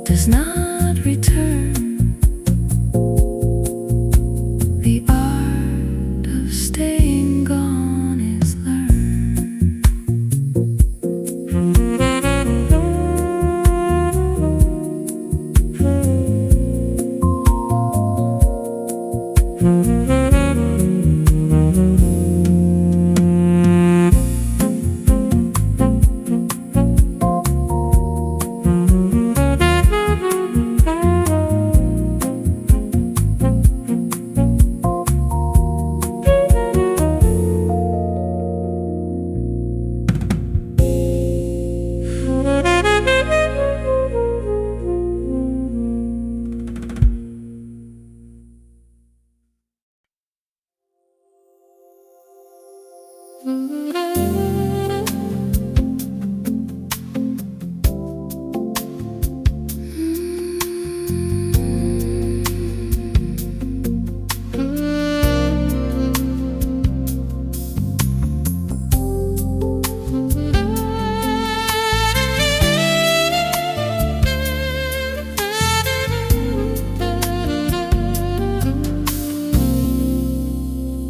A: does not return. The art of staying gone is learned.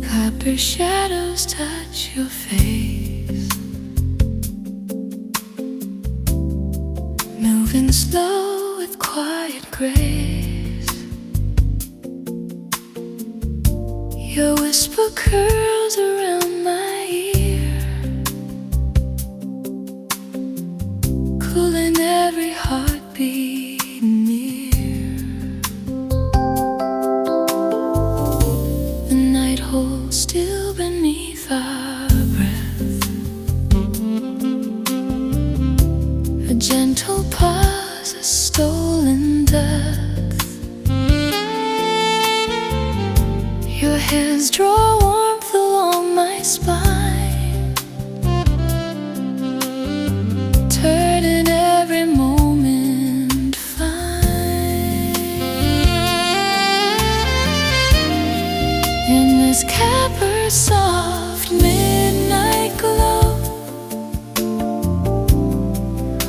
A: Copper shadows touch your face, moving slow with quiet grace. Your whisper curls around my ear, cooling every heartbeat near. The night holds still beneath our breath, a gentle pause, a stolen death. Your hands draw warmth along my spine, turning every moment fine. In this cavern's soft midnight glow,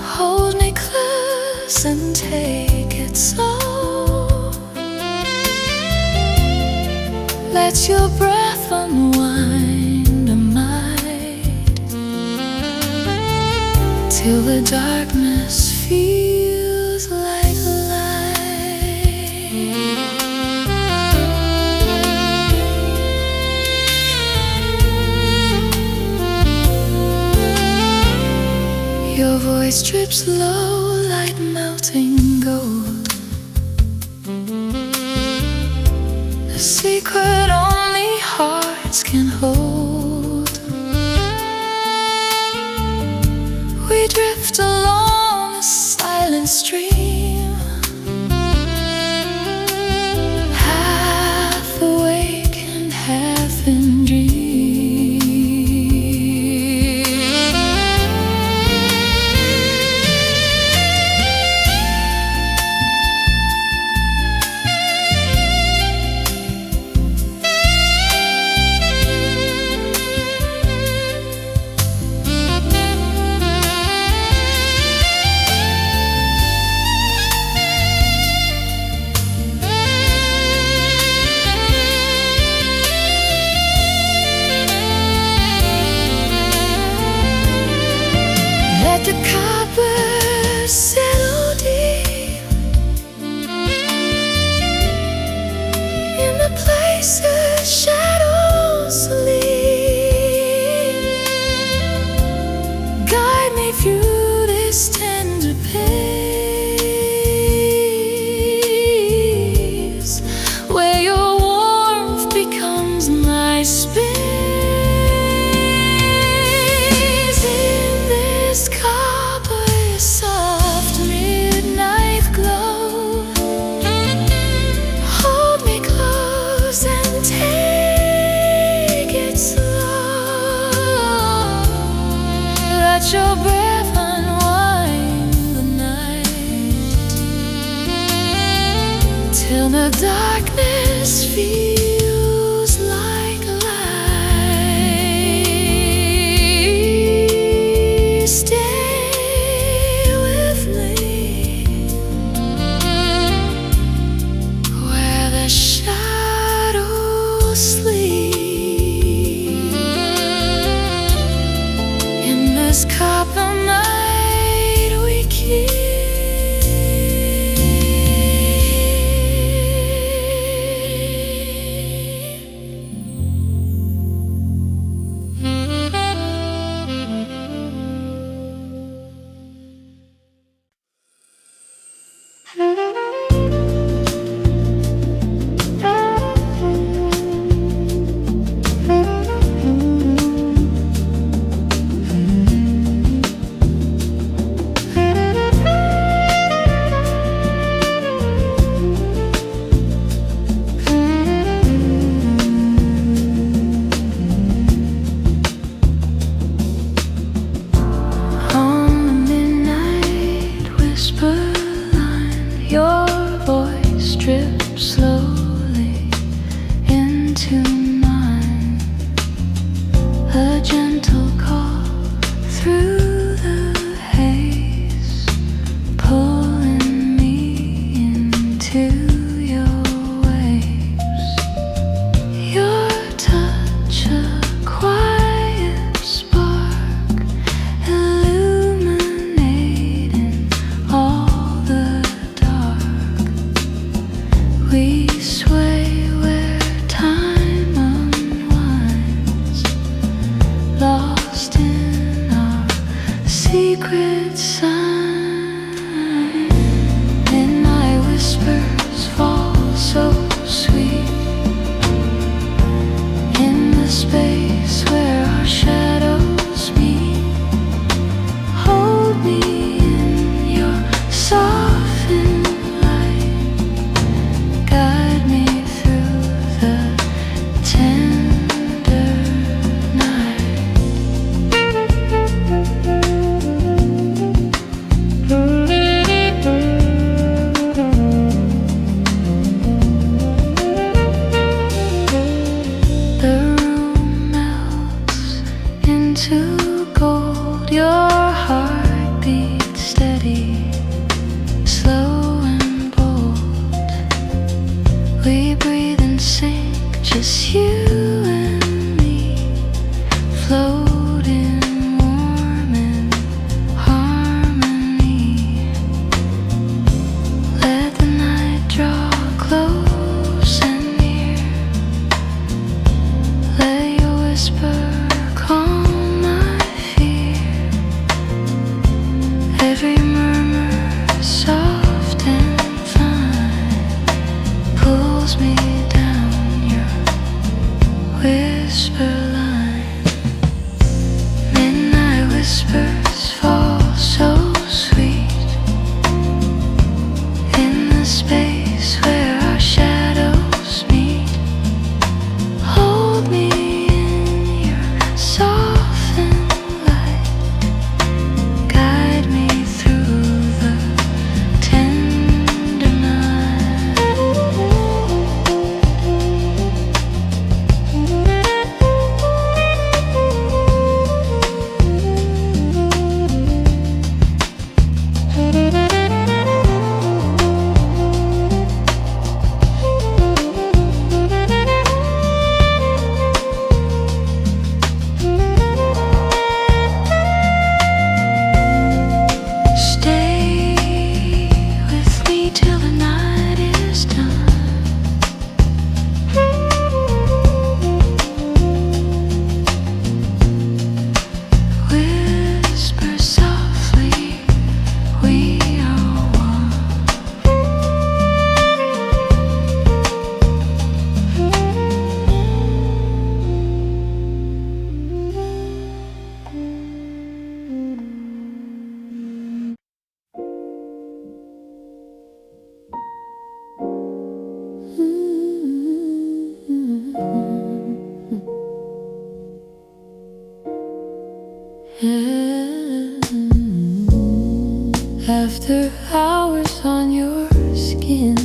A: hold me close and take it slow. Let your breath unwind a might, till the darkness feels like light. Your voice drips low like melting gold, a secret only hearts can hold. We drift along a silent stream, half awake and half in dream. Let the cobwebs settle deep in the places shadows sleep. Guide me through this tender pace, where your warmth becomes my space. In this copper's soft midnight glow, hold me close and take it slow. Let your breath unwind the night, till the darkness feels like light. Stay with me where the shadows sleep. In this copper night we keep. Your touch, a quiet just you and me, floating warm in harmony. Let the night draw close and near. Let your whisper calm my fear. Every murmur soft and fine pulls me down your whisper line. Midnight whispers fall so sweet in the space where our shadows meet. Hold me in your softened light. Guide me through the tender night. Stay with me till the night is done. Whisper softly, we are one. After hours on your skin,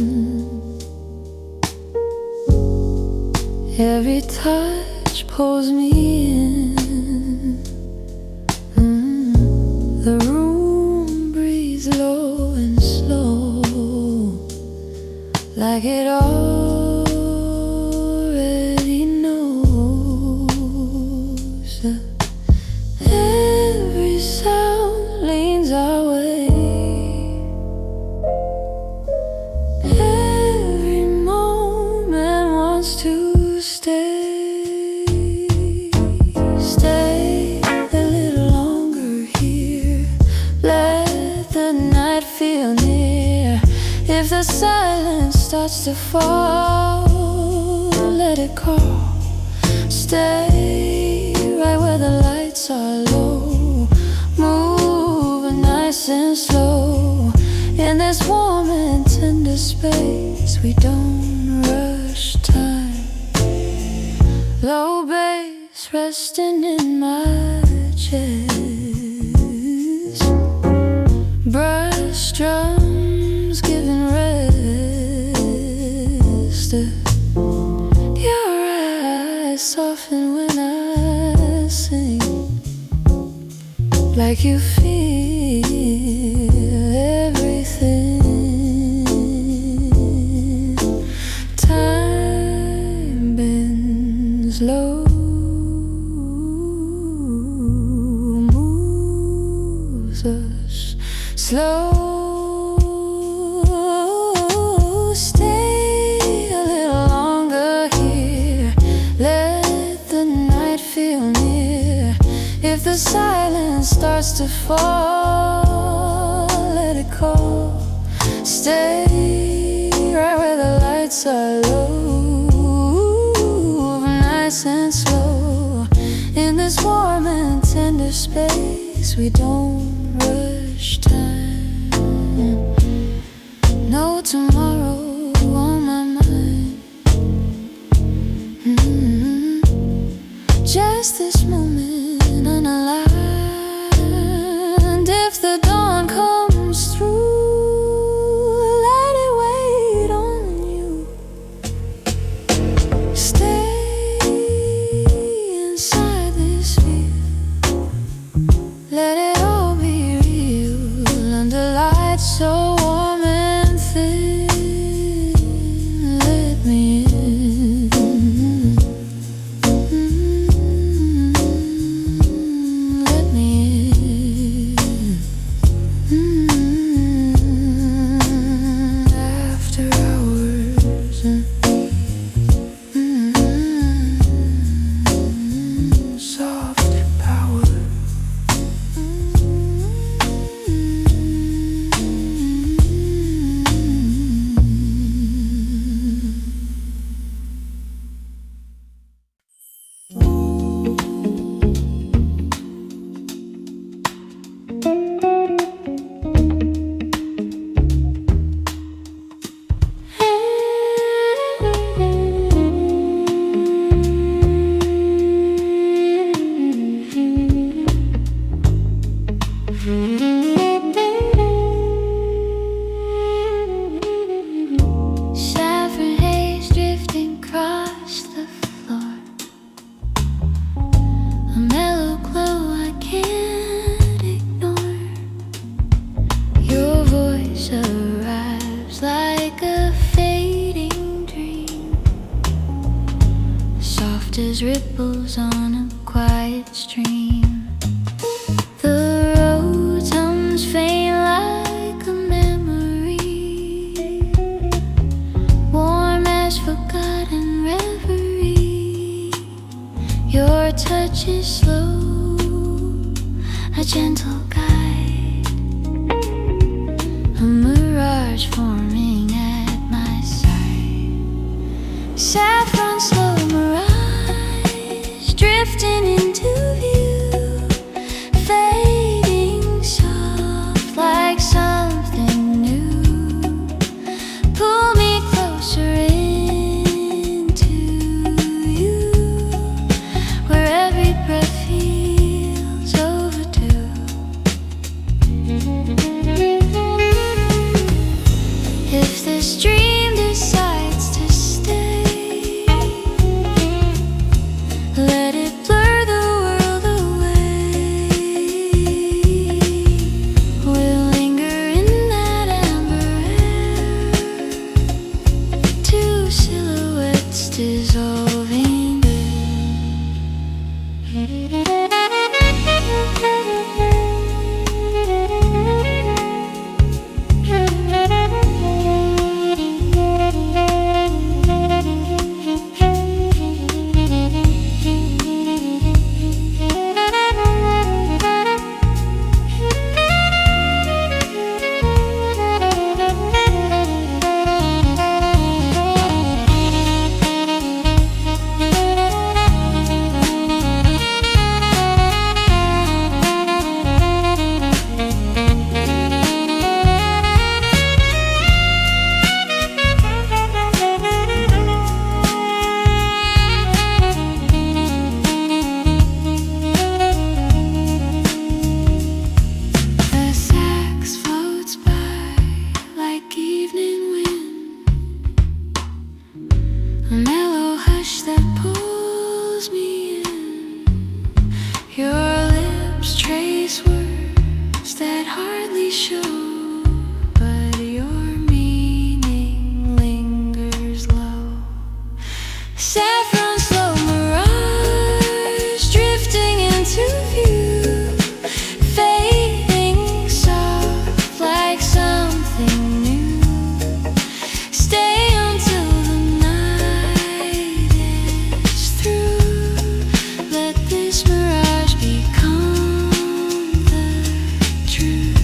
A: every touch pulls me in. The room breathes low and slow, like it already knows. Every sound leans our way. Every moment wants to stay. Stay a little longer here. Let the night feel near. If the silence starts to fall, let it call. Stay right where the lights are low. Move nice and slow. In this warm and tender space, we don't rush time. Low bass resting in my chest. Brush drums giving rest. Your eyes soften when I sing, like you feel everything. Time bends low, moves us slow. Stay a little longer here. Let the night feel near. If the silence starts to fall, let it call. Stay right where the lights are low. Move nice and slow. In this warm and tender space, we don't rush time. No tomorrow on my mind. Just this moment unaligned. If the dawn comes through, let it wait on you. Stay inside this view. Let it all be real under lights so warm and thin. Let me in. soft as ripples on a quiet stream. The road hums faint like a memory, warm as forgotten reverie. Your touch is slow, a gentle guide, a mirage forming at my side. Saffron slow mirage drifting into view, fading soft like something new. Pull me closer into you, where every breath feels overdue. If this dream decides to stay, let it blur the world away. We'll linger in that amber air, two silhouettes dissolving a mellow hush that pulls me in. Your lips trace words that hardly show, but your meaning lingers low. Saffron slow mirage drifting into view, fading soft like something new. Stay until the night is through. Let this mirage become the truth.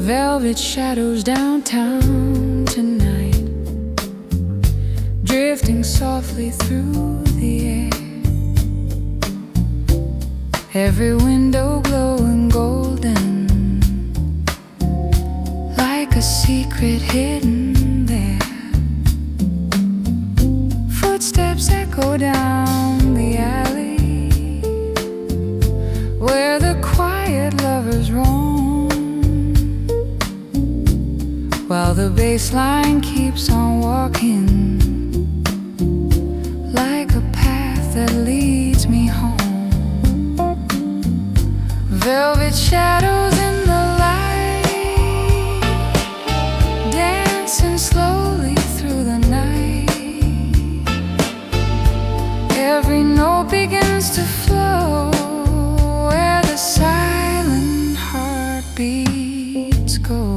A: Velvet shadows downtown tonight, drifting softly through the air. Every window glowing golden, like a secret hidden there. Footsteps echo down the alley, where the quiet lovers roam, while the bass line keeps on walking, like a path that leads me home. Velvet shadows in the light, dancing slowly through the night. Every note begins to flow, where the silent heartbeats go.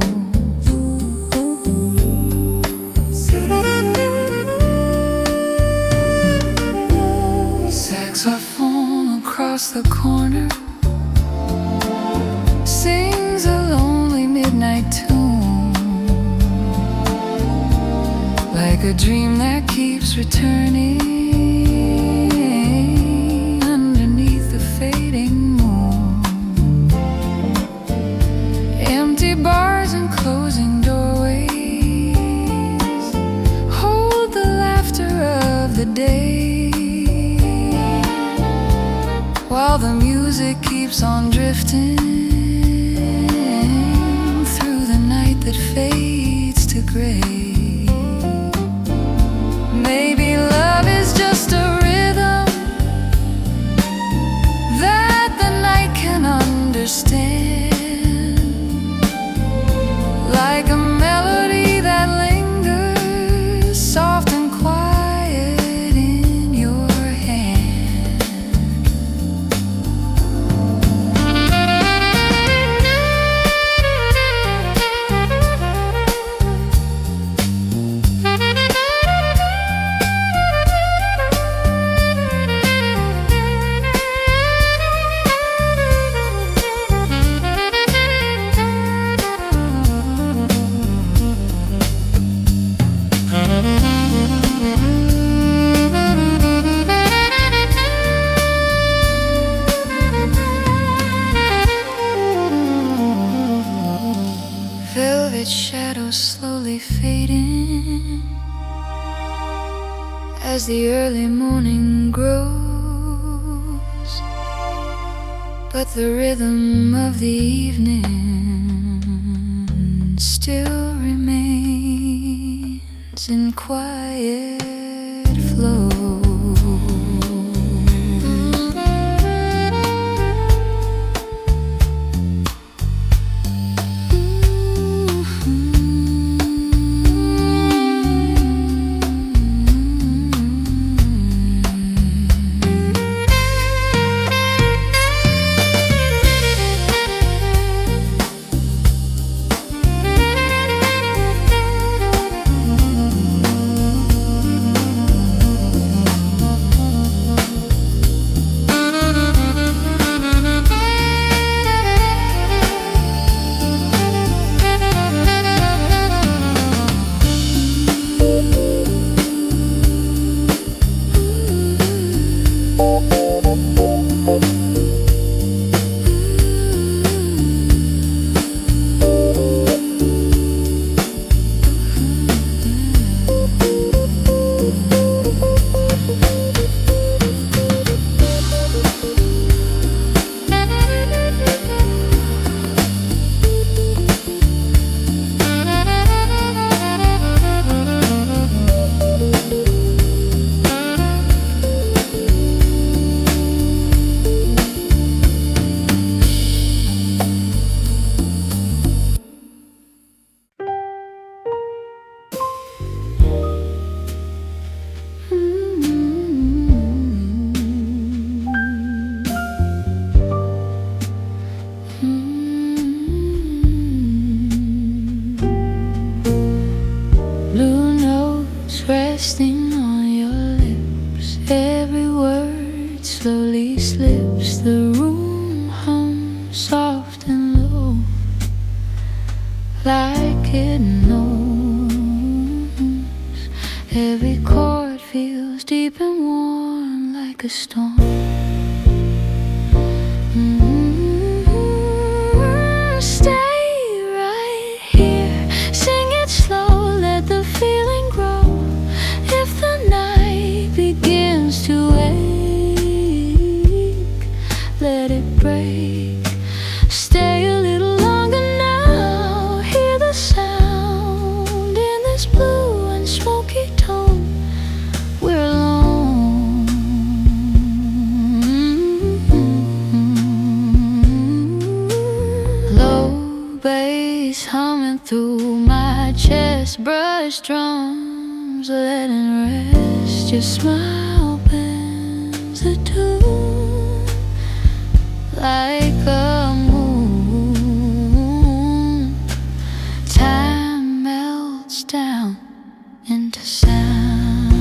A: Saxophone across the corner sings a lonely a dream that keeps returning underneath the fading moon. Empty bars and closing doorways hold the laughter of the day, while the music keeps on drifting through the night that fades to gray. Maybe love is just a rhythm that the night can understand, like a melody that lingers soft and quiet in your hand. Velvet shadows slowly fading as the early morning grows, but the rhythm of the evening still remains in quiet flow. Blue notes resting on your lips, every word slowly slips. The room hums soft and low, like it knows. Every chord feels deep and warm, like a storm. Stay right here, sing it slow, let the feeling grow. If the night begins to ache, let it break. Stay a little longer now, hear the sound in this blue and smoky tone. We're alone. Low bass humming through my chest, brush drums letting rest. Your smile bends the tune like a moon. Time melts down into sound.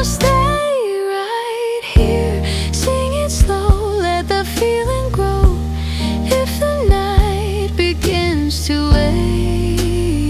A: Stay right here, sing it slow, let the feeling grow. If the night begins to wake,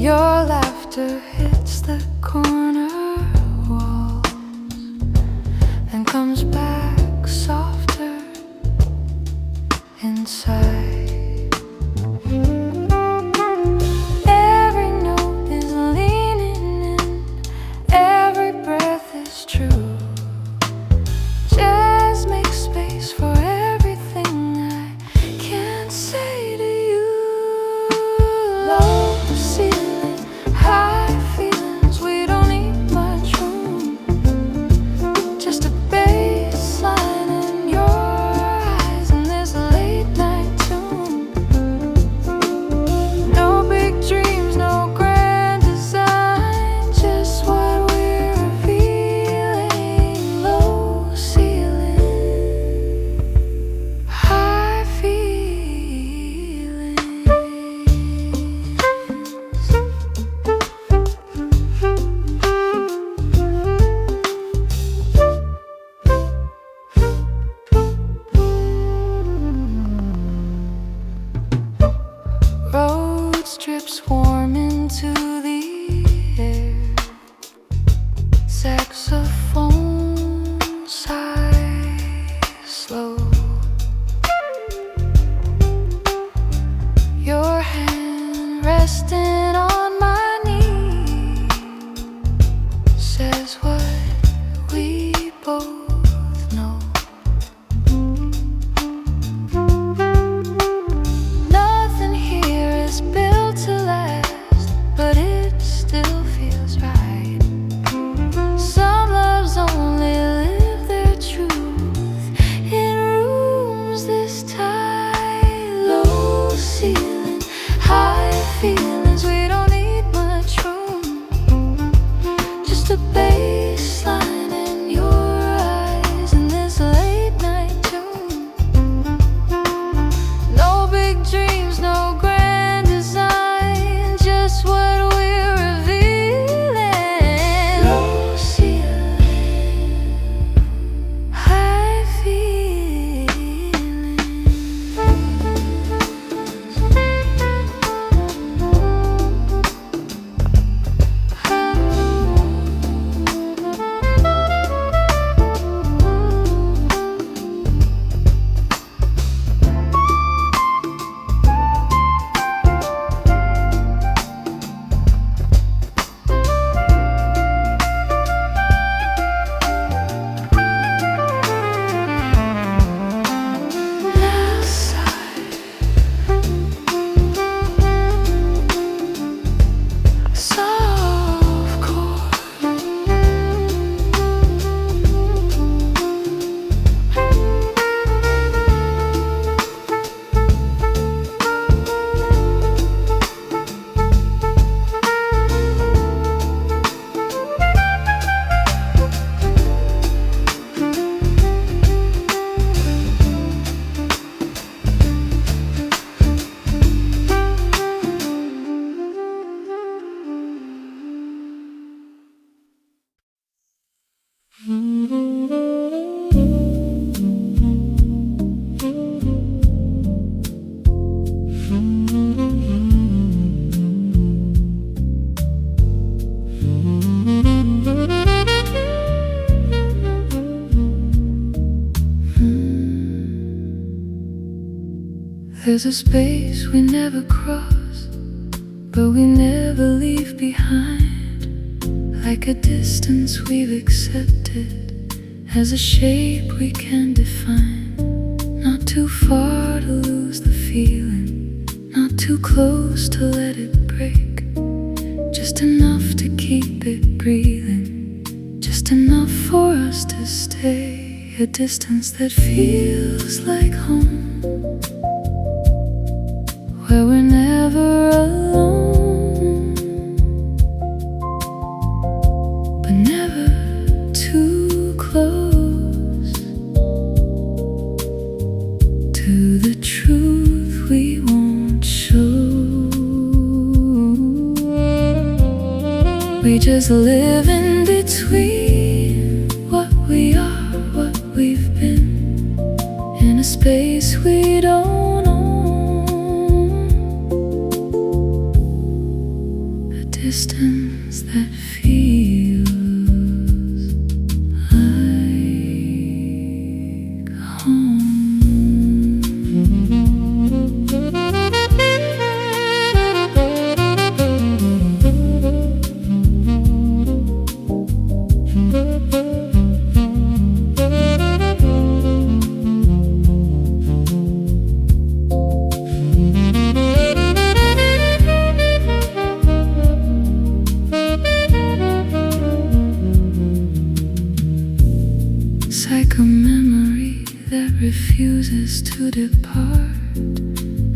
A: Your laughter hits the corner walls and comes back softer inside. Every note is leaning in, every breath is true. Jazz makes space for everything I can't say to you. Low ceiling, high feelings, we don't need much room. Just a baseline in your eyes and this late night tune. No big dreams, no grand design, just what we're revealing. Low ceiling, high feelings. Rhodes drips warm into the air. Saxophone sighs slow. Your hand resting on my knee says what we both know. Nothing here is built to last, but it still feels right. Some loves only live their truth in rooms this tight. Low ceiling, high feelings, we don't need much room. Just a baseline in your eyes and this late night tune. No big dreams, no grand design, just what we're revealing. Low ceiling, high feelings. Outside, soft chord. There's a space we never cross, but we never leave behind. Like a distance we've accepted as a shape we can define. Not too far to lose the feeling, not too close to let it break. Just enough to keep it breathing, just enough for us to stay. A distance that feels like home, where we're never alone, but never too close to the truth we won't show. We just live in between what we are, what we've been, in a space we don't own.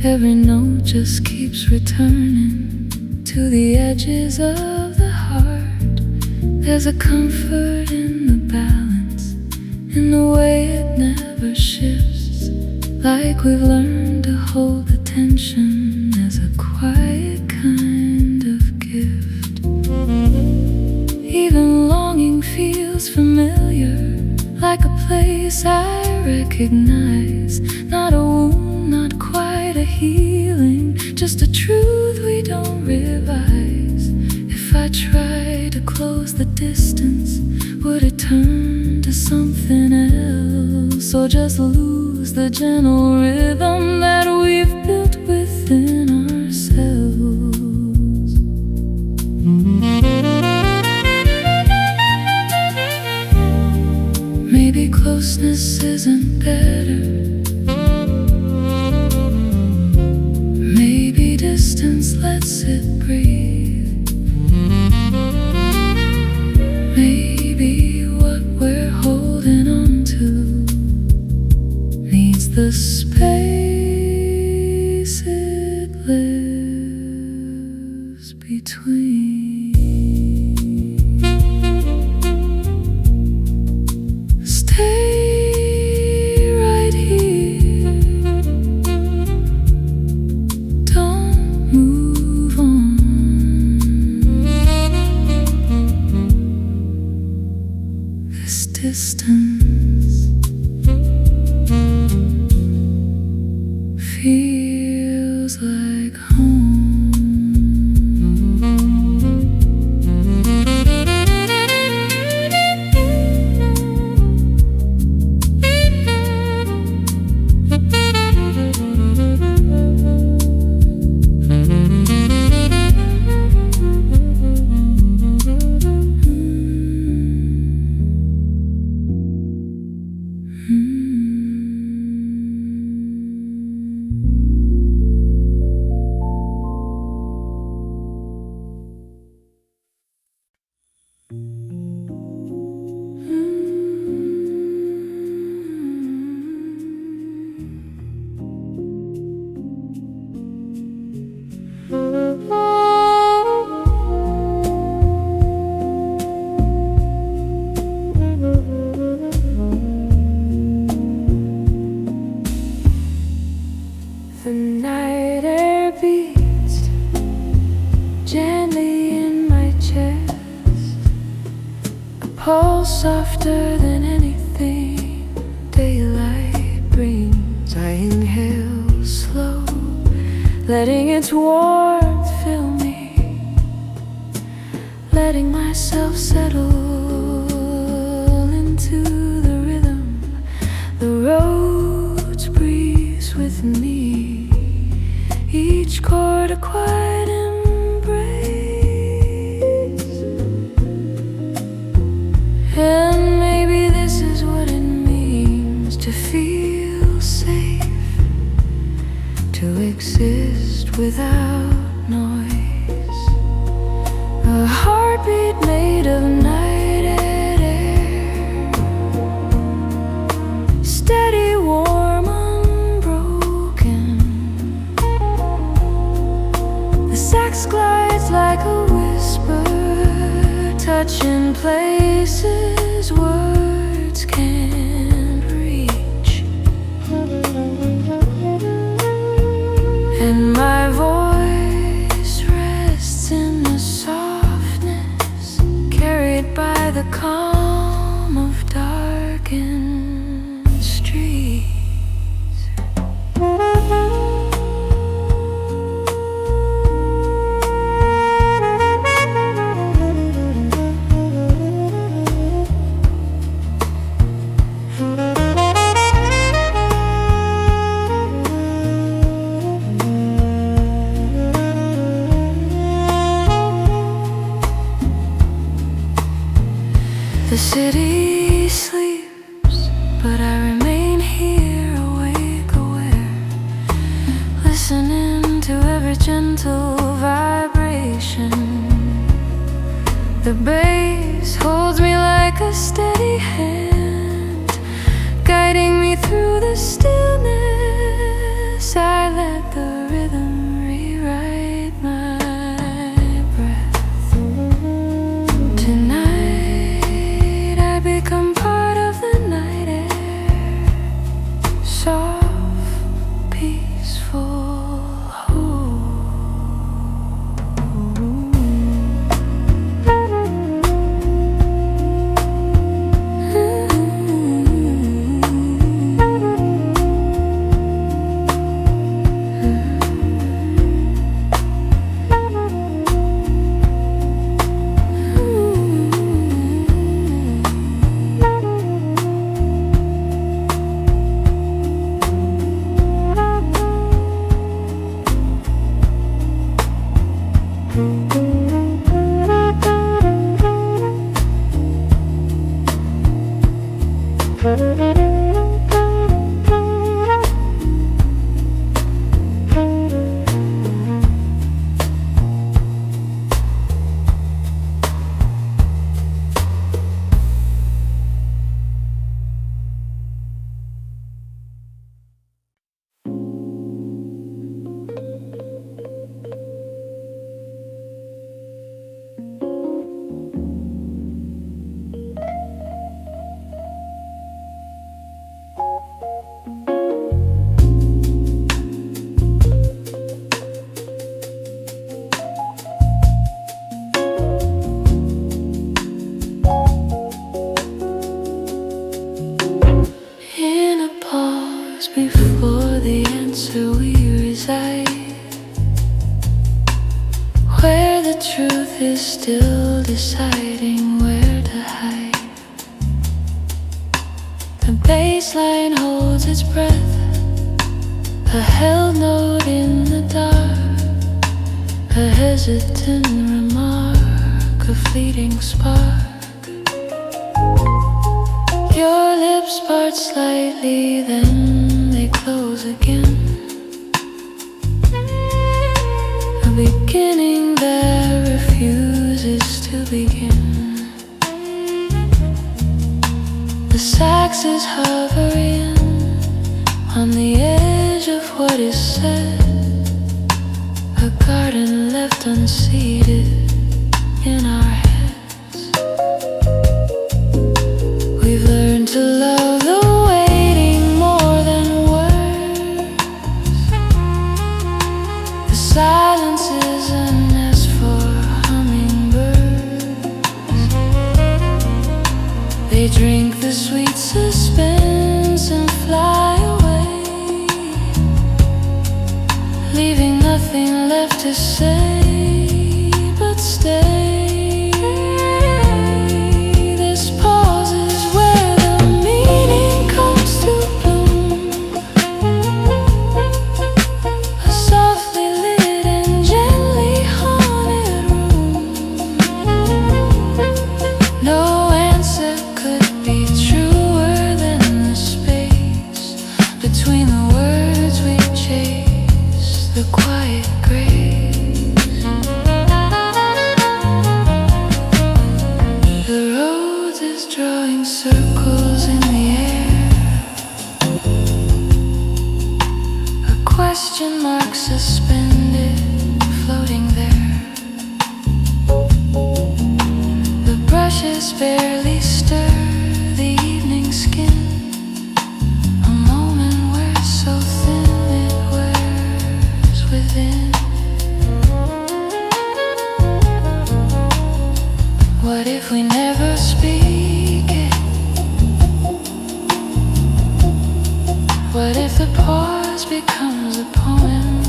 A: Every note just keeps returning to the edges of the heart. There's a comfort in the balance, in the way it never shifts, like we've learned to hold the tension as a quiet kind of gift. Even longing feels familiar, like a place I recognize. Not a wound, not quite a healing, just a truth we don't revise. If I try to close the distance, would it turn to something else, or just lose the gentle rhythm that we've built within ourselves? Maybe closeness isn't better. Maybe distance lets it breathe. Maybe what we're holding on to needs the space it lives between. Distance feels like home. The night air beats gently in my chest, a pulse softer than anything daylight brings. I inhale slow, letting its warmth fill me, letting myself settle into the rhythm. The roads breathes with me, each chord a quiet embrace. And maybe this is what it means to feel safe, to exist without noise. A heartbeat made of night and air, steady, warm, unbroken. The sax glides like a whisper, touching places words can't reach. And my voice rests in the softness, carried by the calm of darkened streets. The city sleeps, but I remain here awake, aware, listening to every gentle vibration. The bass holds me like a steady hand, guiding me through the stillness. I let the earth is still deciding where to hide. The bass line holds its breath, a held note in the dark, a hesitant remark, a fleeting spark. Your lips part slightly, then they close again. A beginning that refuses to begin. The sax is hovering on the edge of what is said, a garden left unseeded in our heads. We've learned to love the waiting more than words. The silence is a nest for hummingbirds. They drink the sweet suspense and fly away, leaving nothing left to say but stay. This pause is where the meaning comes to bloom, a softly lit and gently haunted room. No answer could be truer than the space between the words we chase, the quiet grace. The Rhodes is drawing circles in the air, a question mark suspended, floating there. The brushes barely stir the evening skin, a moment where so thin it wears within. What if we never speak it? What if the pause becomes a poem?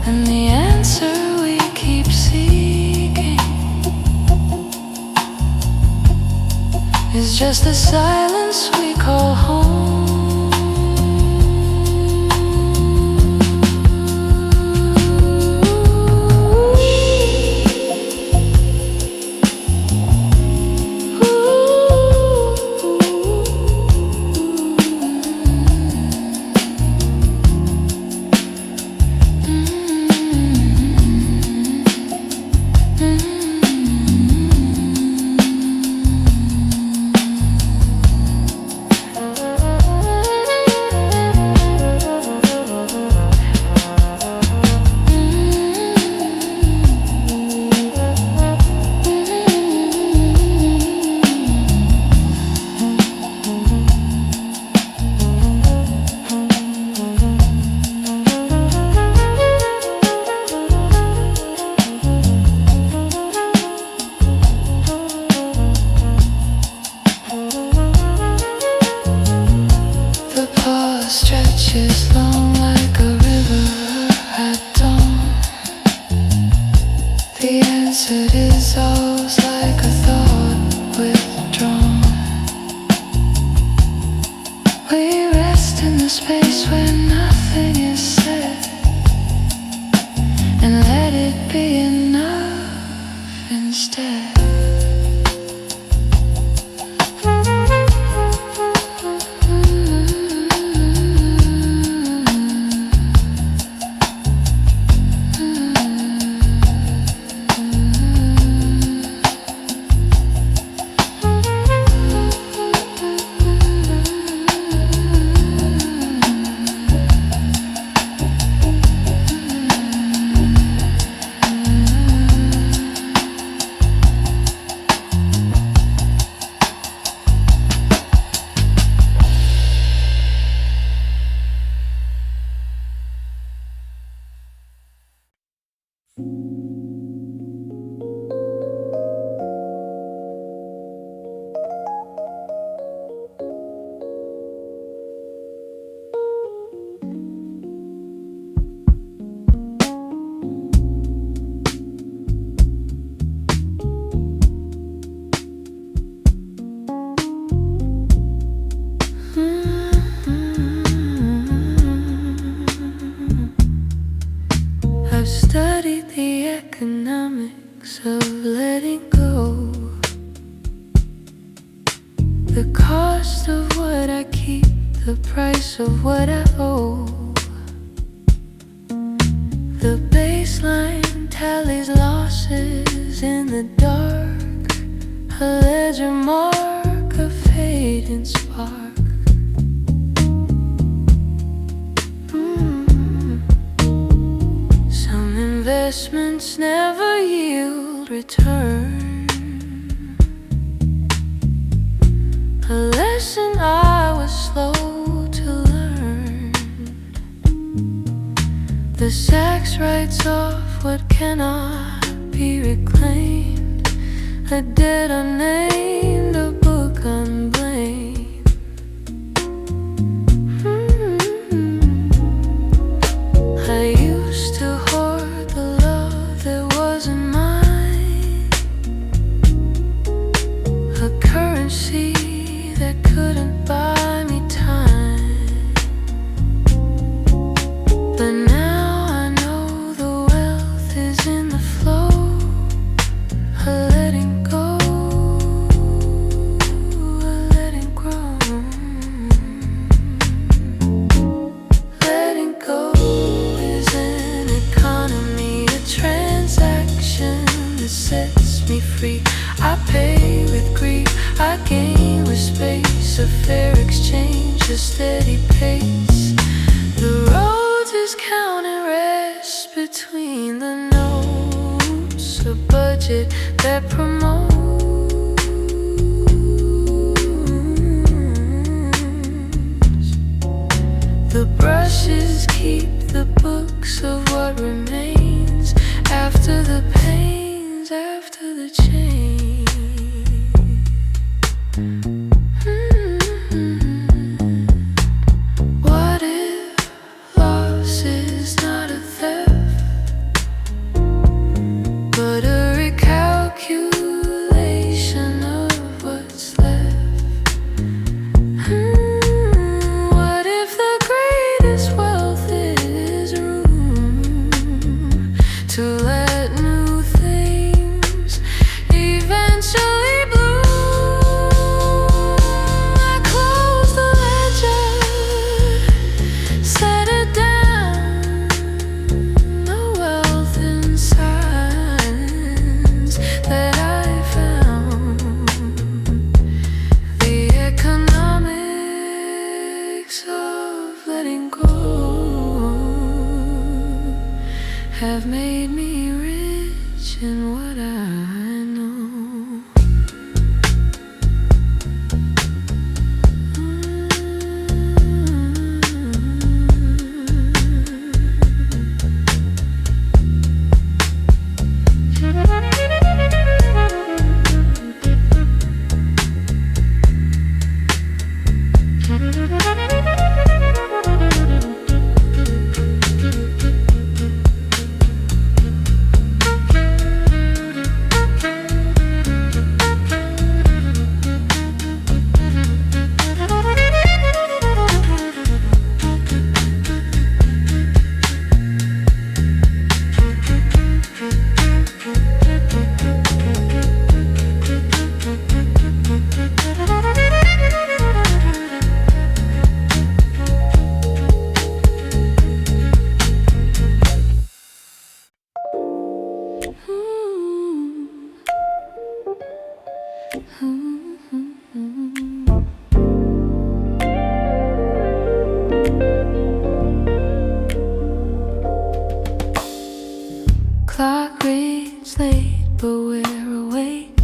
A: And the answer we keep seeking is just the silence we call home. Stretches long like a river at dawn. The answer dissolves like a thought withdrawn. We rest in the space where nothing is said, and let it be enough instead. price of letting go, the cost of what I keep, the price of what I owe. The baseline tallies losses in the dark, a ledger mark, a fading spark. Some investments never yield return, a lesson I was slow to learn. The sax writes off what cannot be reclaimed, a debt unnamed, a book unblamed. I used to hoard the love that wasn't mine, a currency that couldn't buy me time. But now I know the wealth is in the flow, a letting go, a letting grow. Letting go is an economy, a transaction that sets me free. I pay with grief, I gain with space, a fair exchange, a steady pace. The Rhodes is counting rest between the notes, a budget that promotes. The brushes keep the books of what remains after the pains, after the change. What if loss is not a theft, but a recalculation of what's left? What if the greatest wealth is room to let new things eventually bloom? I close the ledger, set it down, the wealth in silence that I found. The economics of letting go have made me rich in what I know. Clock reads late, but we're awake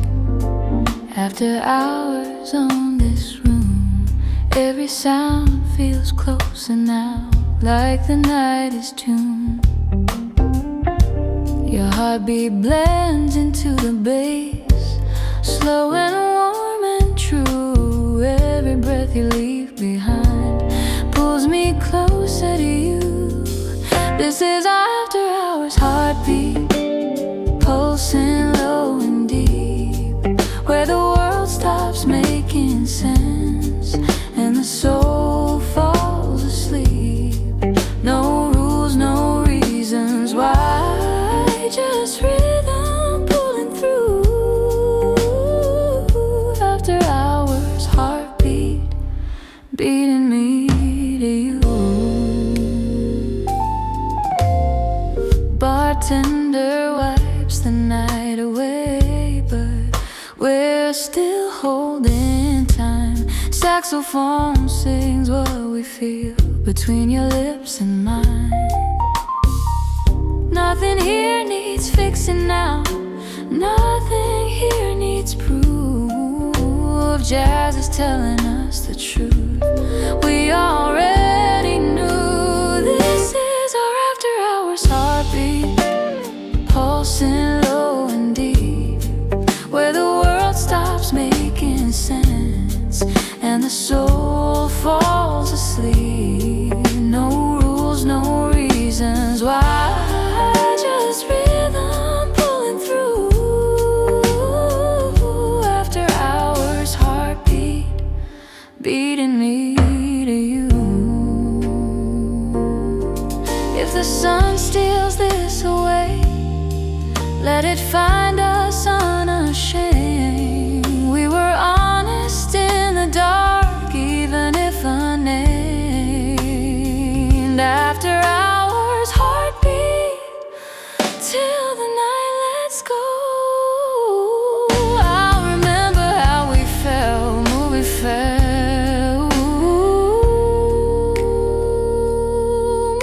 A: after hours on this room. Every sound feels closer now, like the night is tuned. Your heartbeat blends into the bass, slow and warm and true. Every breath you leave behind pulls me closer to you. This is after hours heartbeat, pulsing low and deep, where the world stops making sense and the soul falls asleep. No rules, no reasons why, just rhythm pulling bartender wipes the night away, but we're still holding time. Saxophone sings what we feel between your lips and mine. Nothing here needs fixing now. Nothing here needs proof. Jazz is telling us the truth. We already knew. This is our after hours heartbeat, pulsing low and deep, where the world stops making sense and the soul falls asleep. No rules, no reasons why, just rhythm pulling through. After hours heartbeat, beating me to you. If the sun steals this away, let it find us unashamed. We were honest in the dark, even if unnamed. After hours heartbeat, till the night lets go. I remember how we felt, movie fell,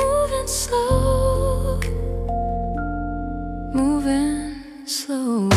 A: moving slow, moving slow.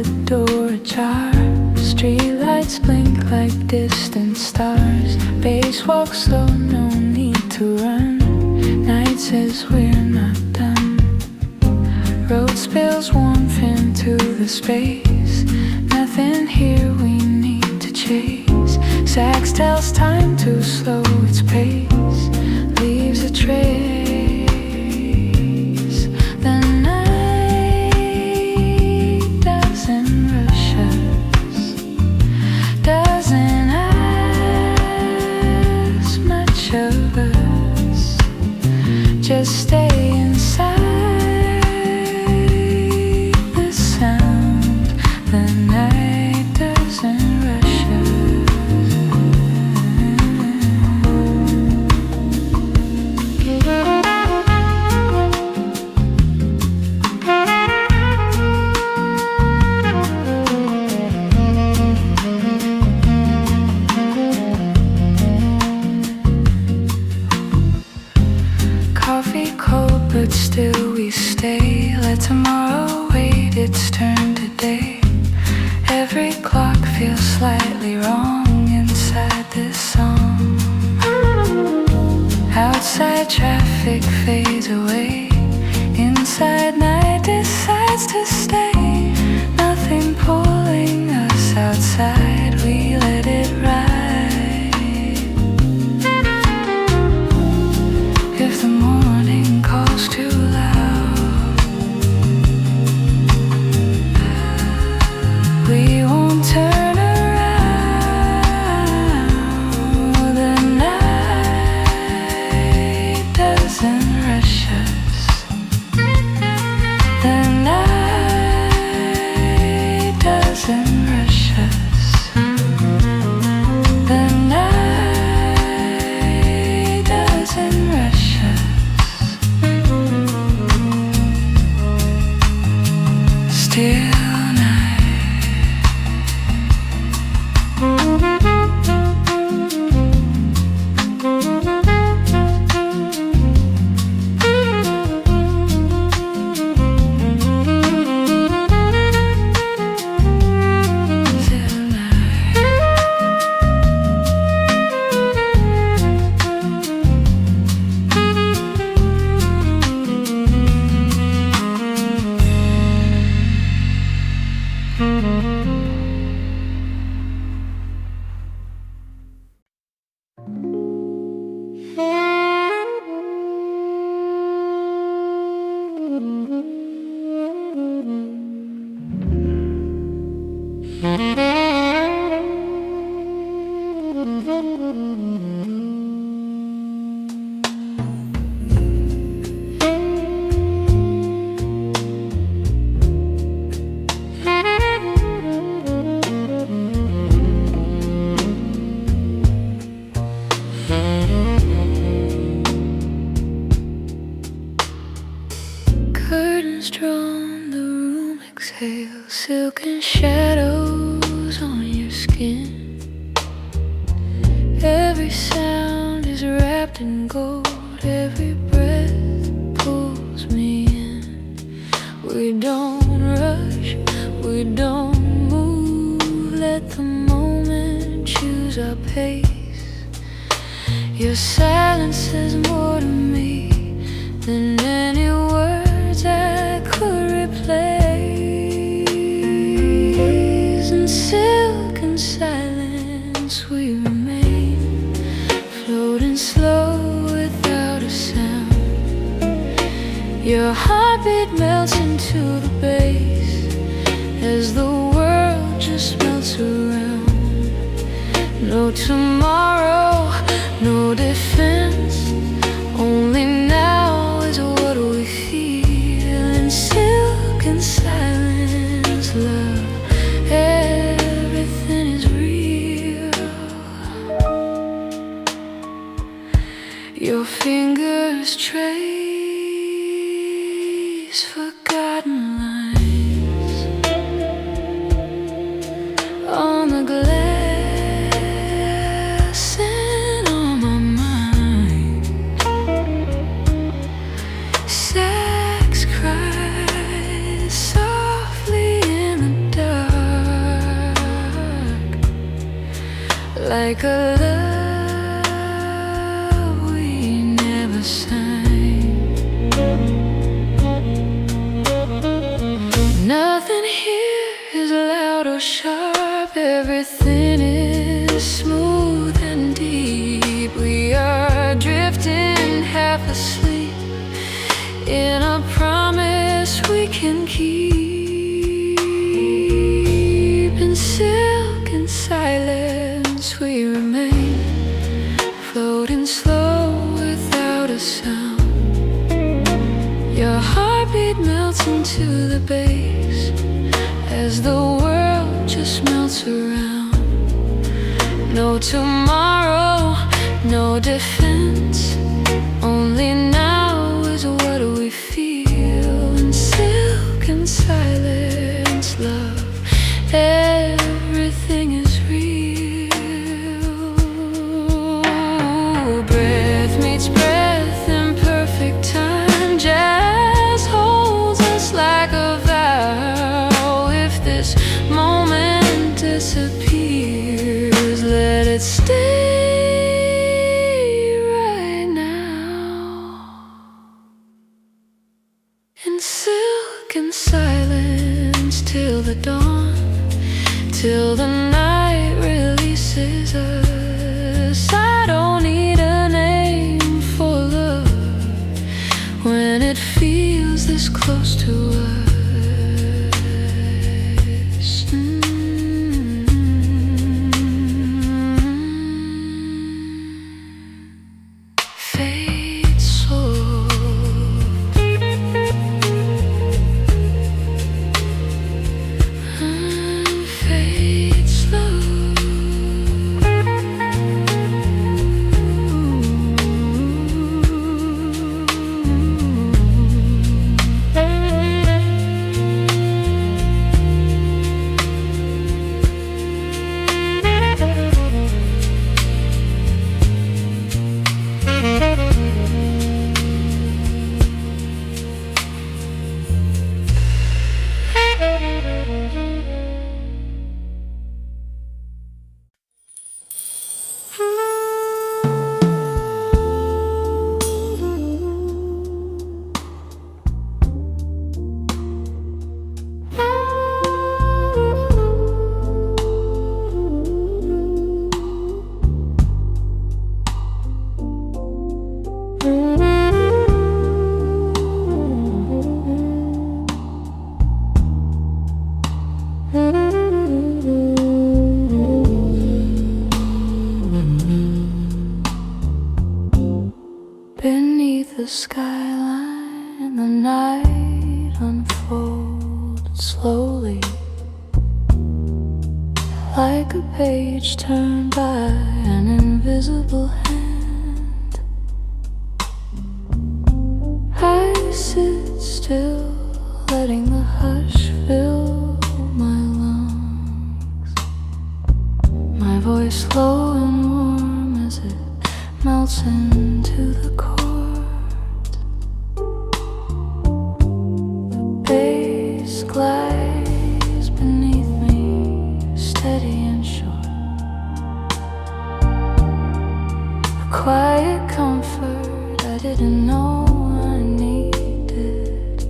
A: the door ajar. Streetlights blink like distant stars. Bass walks slow, no need to run. Night says we're not done. Road spills warmth into the space. Nothing here we need to chase. Sax tells time to slow its pace. Leaves a trace. The night doesn't rush us, doesn't ask much of us. Just stay inside the sound. The night doesn't rush us. Coffee cold, but still we stay. Let tomorrow wait its turn today. Every clock feels slightly wrong inside this song. Outside traffic fades away. Inside night decides to stay. Nothing pulling us outside, we let it ride. If the morning calls too loud, we won't turn around. The night doesn't rush us. The night doesn't rush us. The night doesn't rush us. Still curtains drawn, the room exhales. Silken shadows on your skin. Every sound is wrapped in gold. Every breath pulls me in. We don't rush, we don't move. Let the moment choose our pace. Your silence says more to me than any words I could replace. In silken silence we remain, floating slow without a sound. Your heartbeat melts into the bass as the world just melts around. No tomorrow, no defense, only now is what we feel. In silken silence, love, everything is real. Your fingers trace forgotten lines on the glass and on my mind. Sax cries softly in the dark. floating slow without a sound. Your heartbeat melts into the bass as the world just melts around. No tomorrow, no defense, only now is what we feel. In silk and silence, love, everything is real. Breath meets breath in perfect time. Jazz holds us like a vow. If this moment disappears, let it stay right now. In silk and silence till the dawn, till the night releases us. I don't need a name for love when it feels this close to us. Fade slow, fade slow. Beneath the skyline, the night unfolds slowly, like a page turned by an invisible hand. I sit still, letting the hush fill my lungs, my voice low and warm as it melts into the chords. The bass glides beneath me, steady and short, a quiet comfort I didn't know I needed.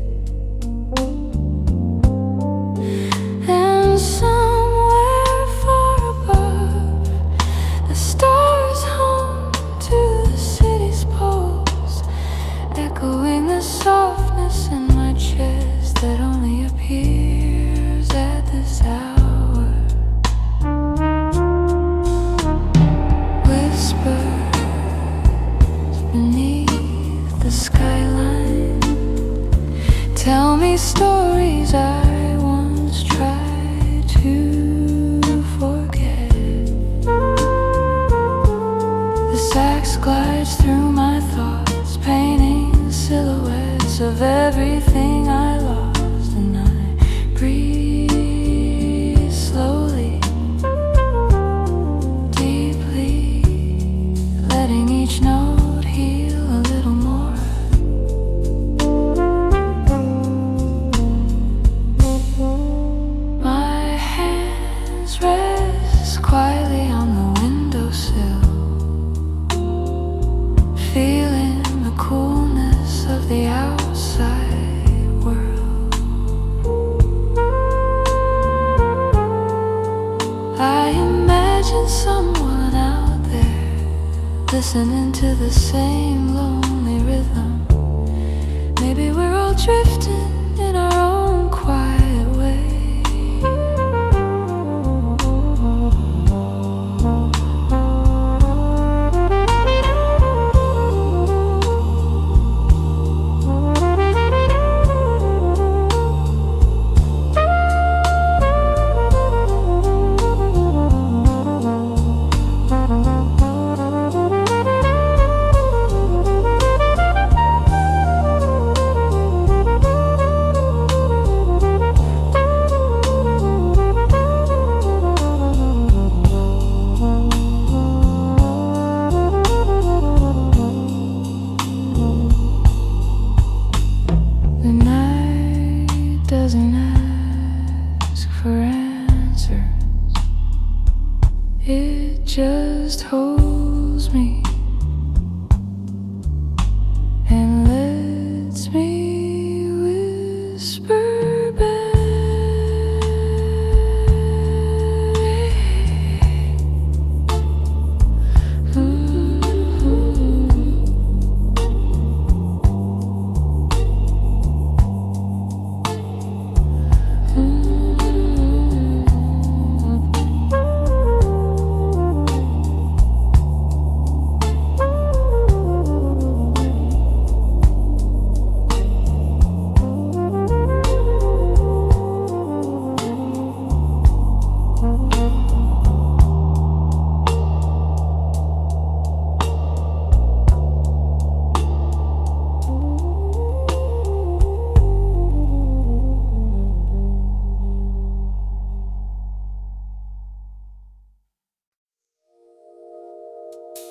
A: And somewhere far above, the stars hum to the city's poles, echoing the softness in my chest that only appears at this hour. Whispers beneath the skyline tell me stories I once tried to forget. The sax glides through my thoughts, painting silhouettes of everything I lost, and I breathe slowly, deeply, letting each note heal a little more. My hands rest quietly on the windowsill, feeling the coolness of the outside world. I imagine someone out there listening to the same lonely rhythm. Maybe we're all drifting in our own quiet way.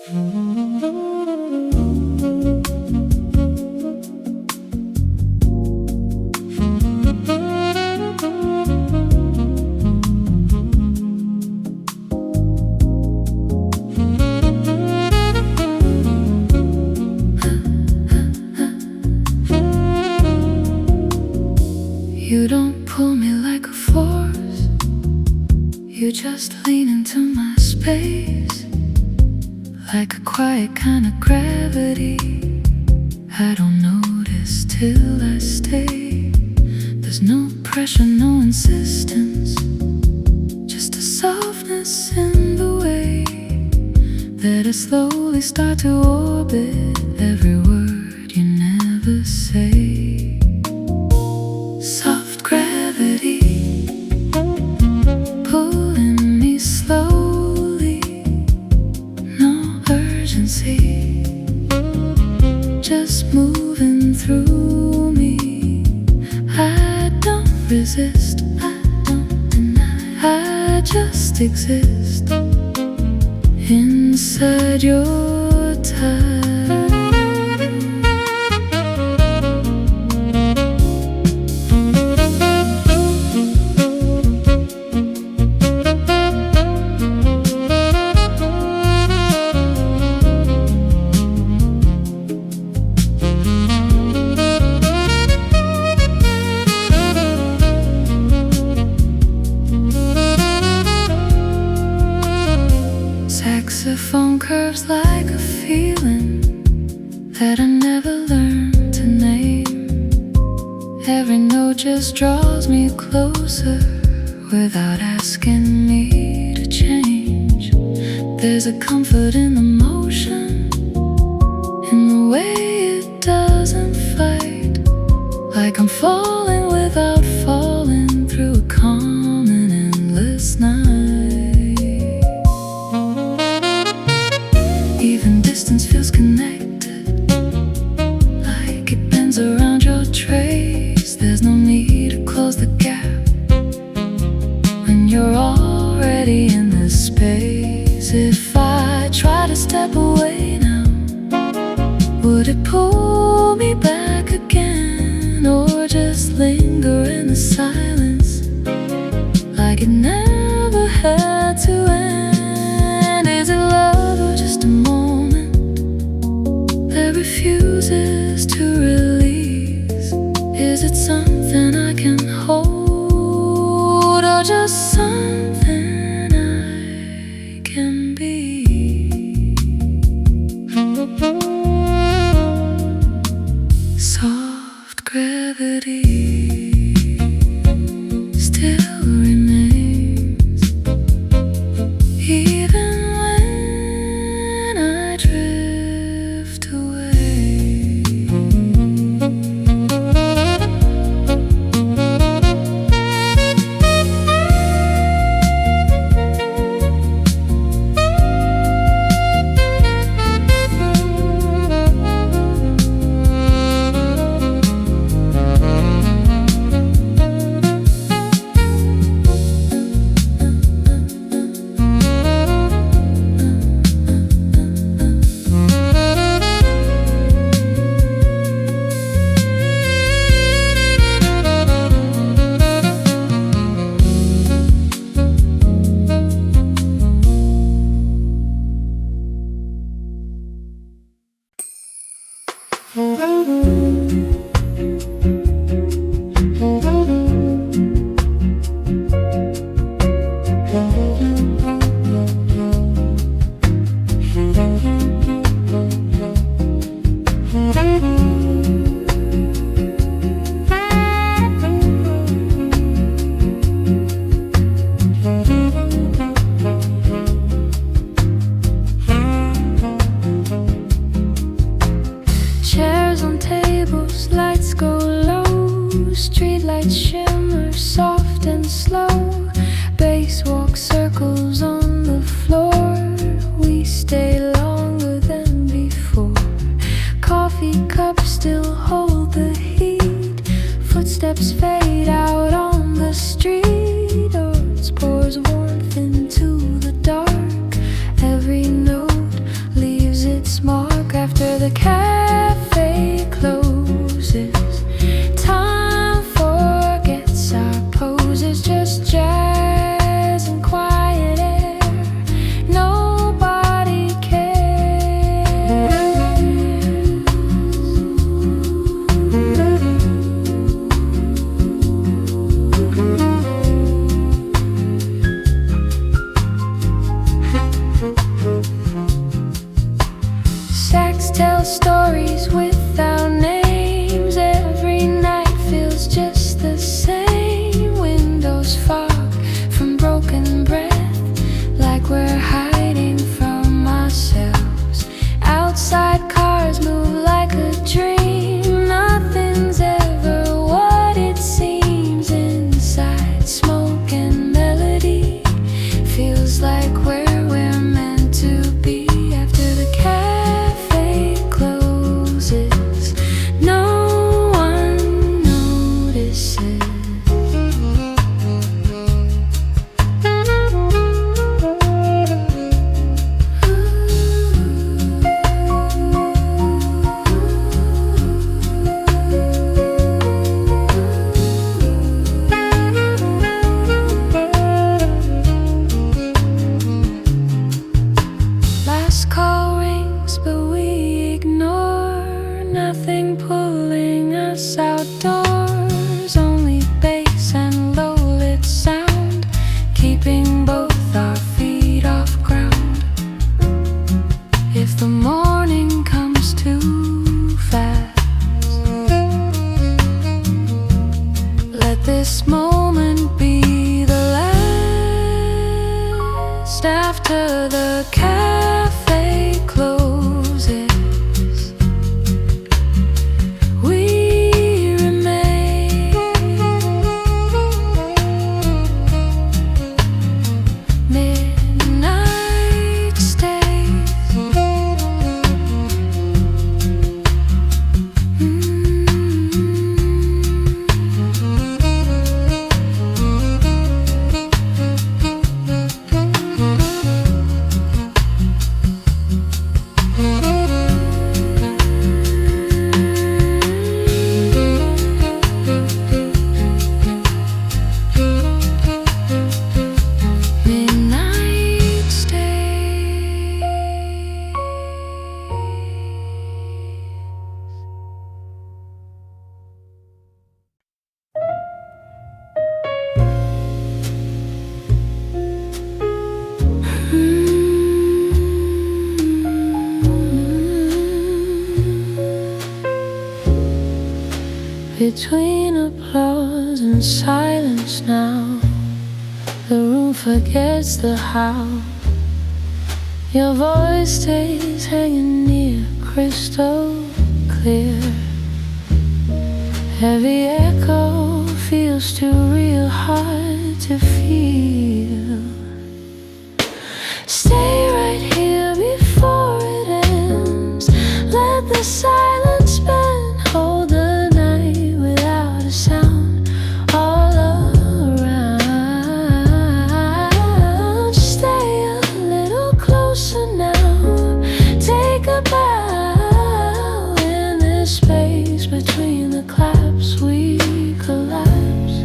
A: You don't pull me like a force. You just lean into my space like a quiet kind of gravity. I don't notice till I stay. There's no pressure, no insistence, just a softness in the way that I slowly start to orbit every word you never say. Soft gravity pulling me slowly, no urgency, just moving through me. I don't resist, I don't deny, I just exist inside your time. Saxophone curves like a feeling that I never learned to name. Every note just draws me closer without asking me to change. There's a comfort in the motion, in the way it doesn't fight, like I'm falling without falling through a calm and endless night. Even distance feels connected, like it bends around your trace. There's no need to close the gap when you're already in this space. If I try to step away now, would it pull me back again, or just linger in the silence like it never had to end? Is it love or just a moment that refuses to release? Is it something I can hold, or just something I can be? Soft gravity still remains, even when I drift away. Chairs on tables, lights go low, streetlights shimmer soft and slow. Bass walk circles on the floor, we stay longer than before. Coffee cups still hold the heat, footsteps fade out on the street. Rhodes pours warmth into the dark, every note leaves nights tell stories without names. Every night feels just the same. Windows fog from broken breath, like we're hiding from ourselves. Outside cars move like a dream. Nothing's ever what it seems. Inside smoke and melody feels like where we're meant to be. After the cafe closes, no one notices. Last call rings, but we ignore. Nothing pulling us outdoors. Only bass and low-lit sound, keeping both our feet off ground. If the morning comes too fast, let this moment be the last. After the cafe closes, we remain. Midnight stays. Midnight stays. Between applause and silence now, the room forgets the how. Your voice stays hanging near, crystal clear. Every echo feels too real, hard to feel. Stay right here before it ends. Let the silence bend. Hold the night without a sound all around. Stay a little closer now. Take a bow. In this space between the claps, we collapse.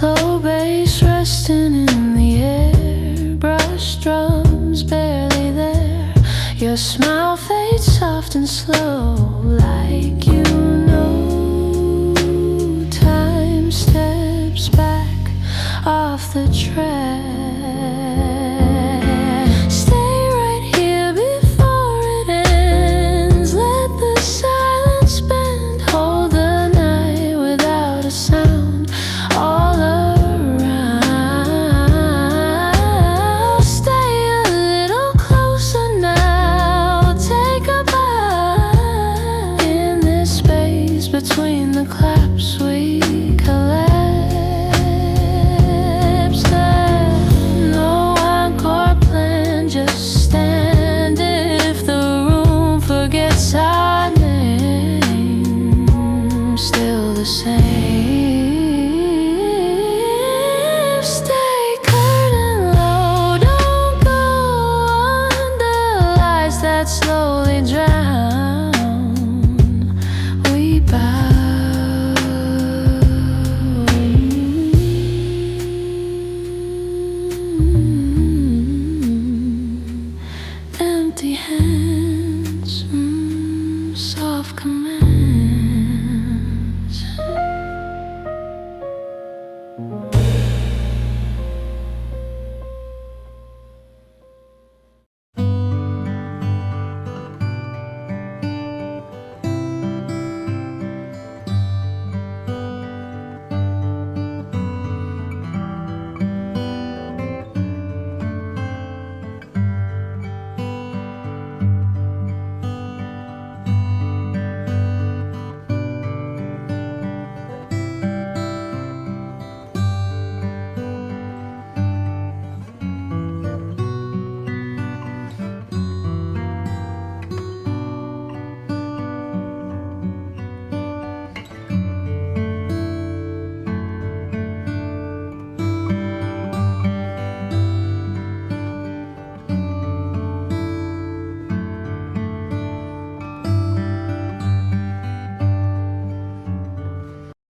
A: Low bass resting in the air, brush drums barely there. Your smile fades soft and slow, like you know. Time steps back off the track. Stay right here before it ends. Let the silence bend. Hold the night without a sound all around. Stay a little closer now. Take a bow. In this space between the claps, we collapse. No encore plan, just stand. If the room forgets our name, still the same. Stay curtain low, don't go under lights that slowly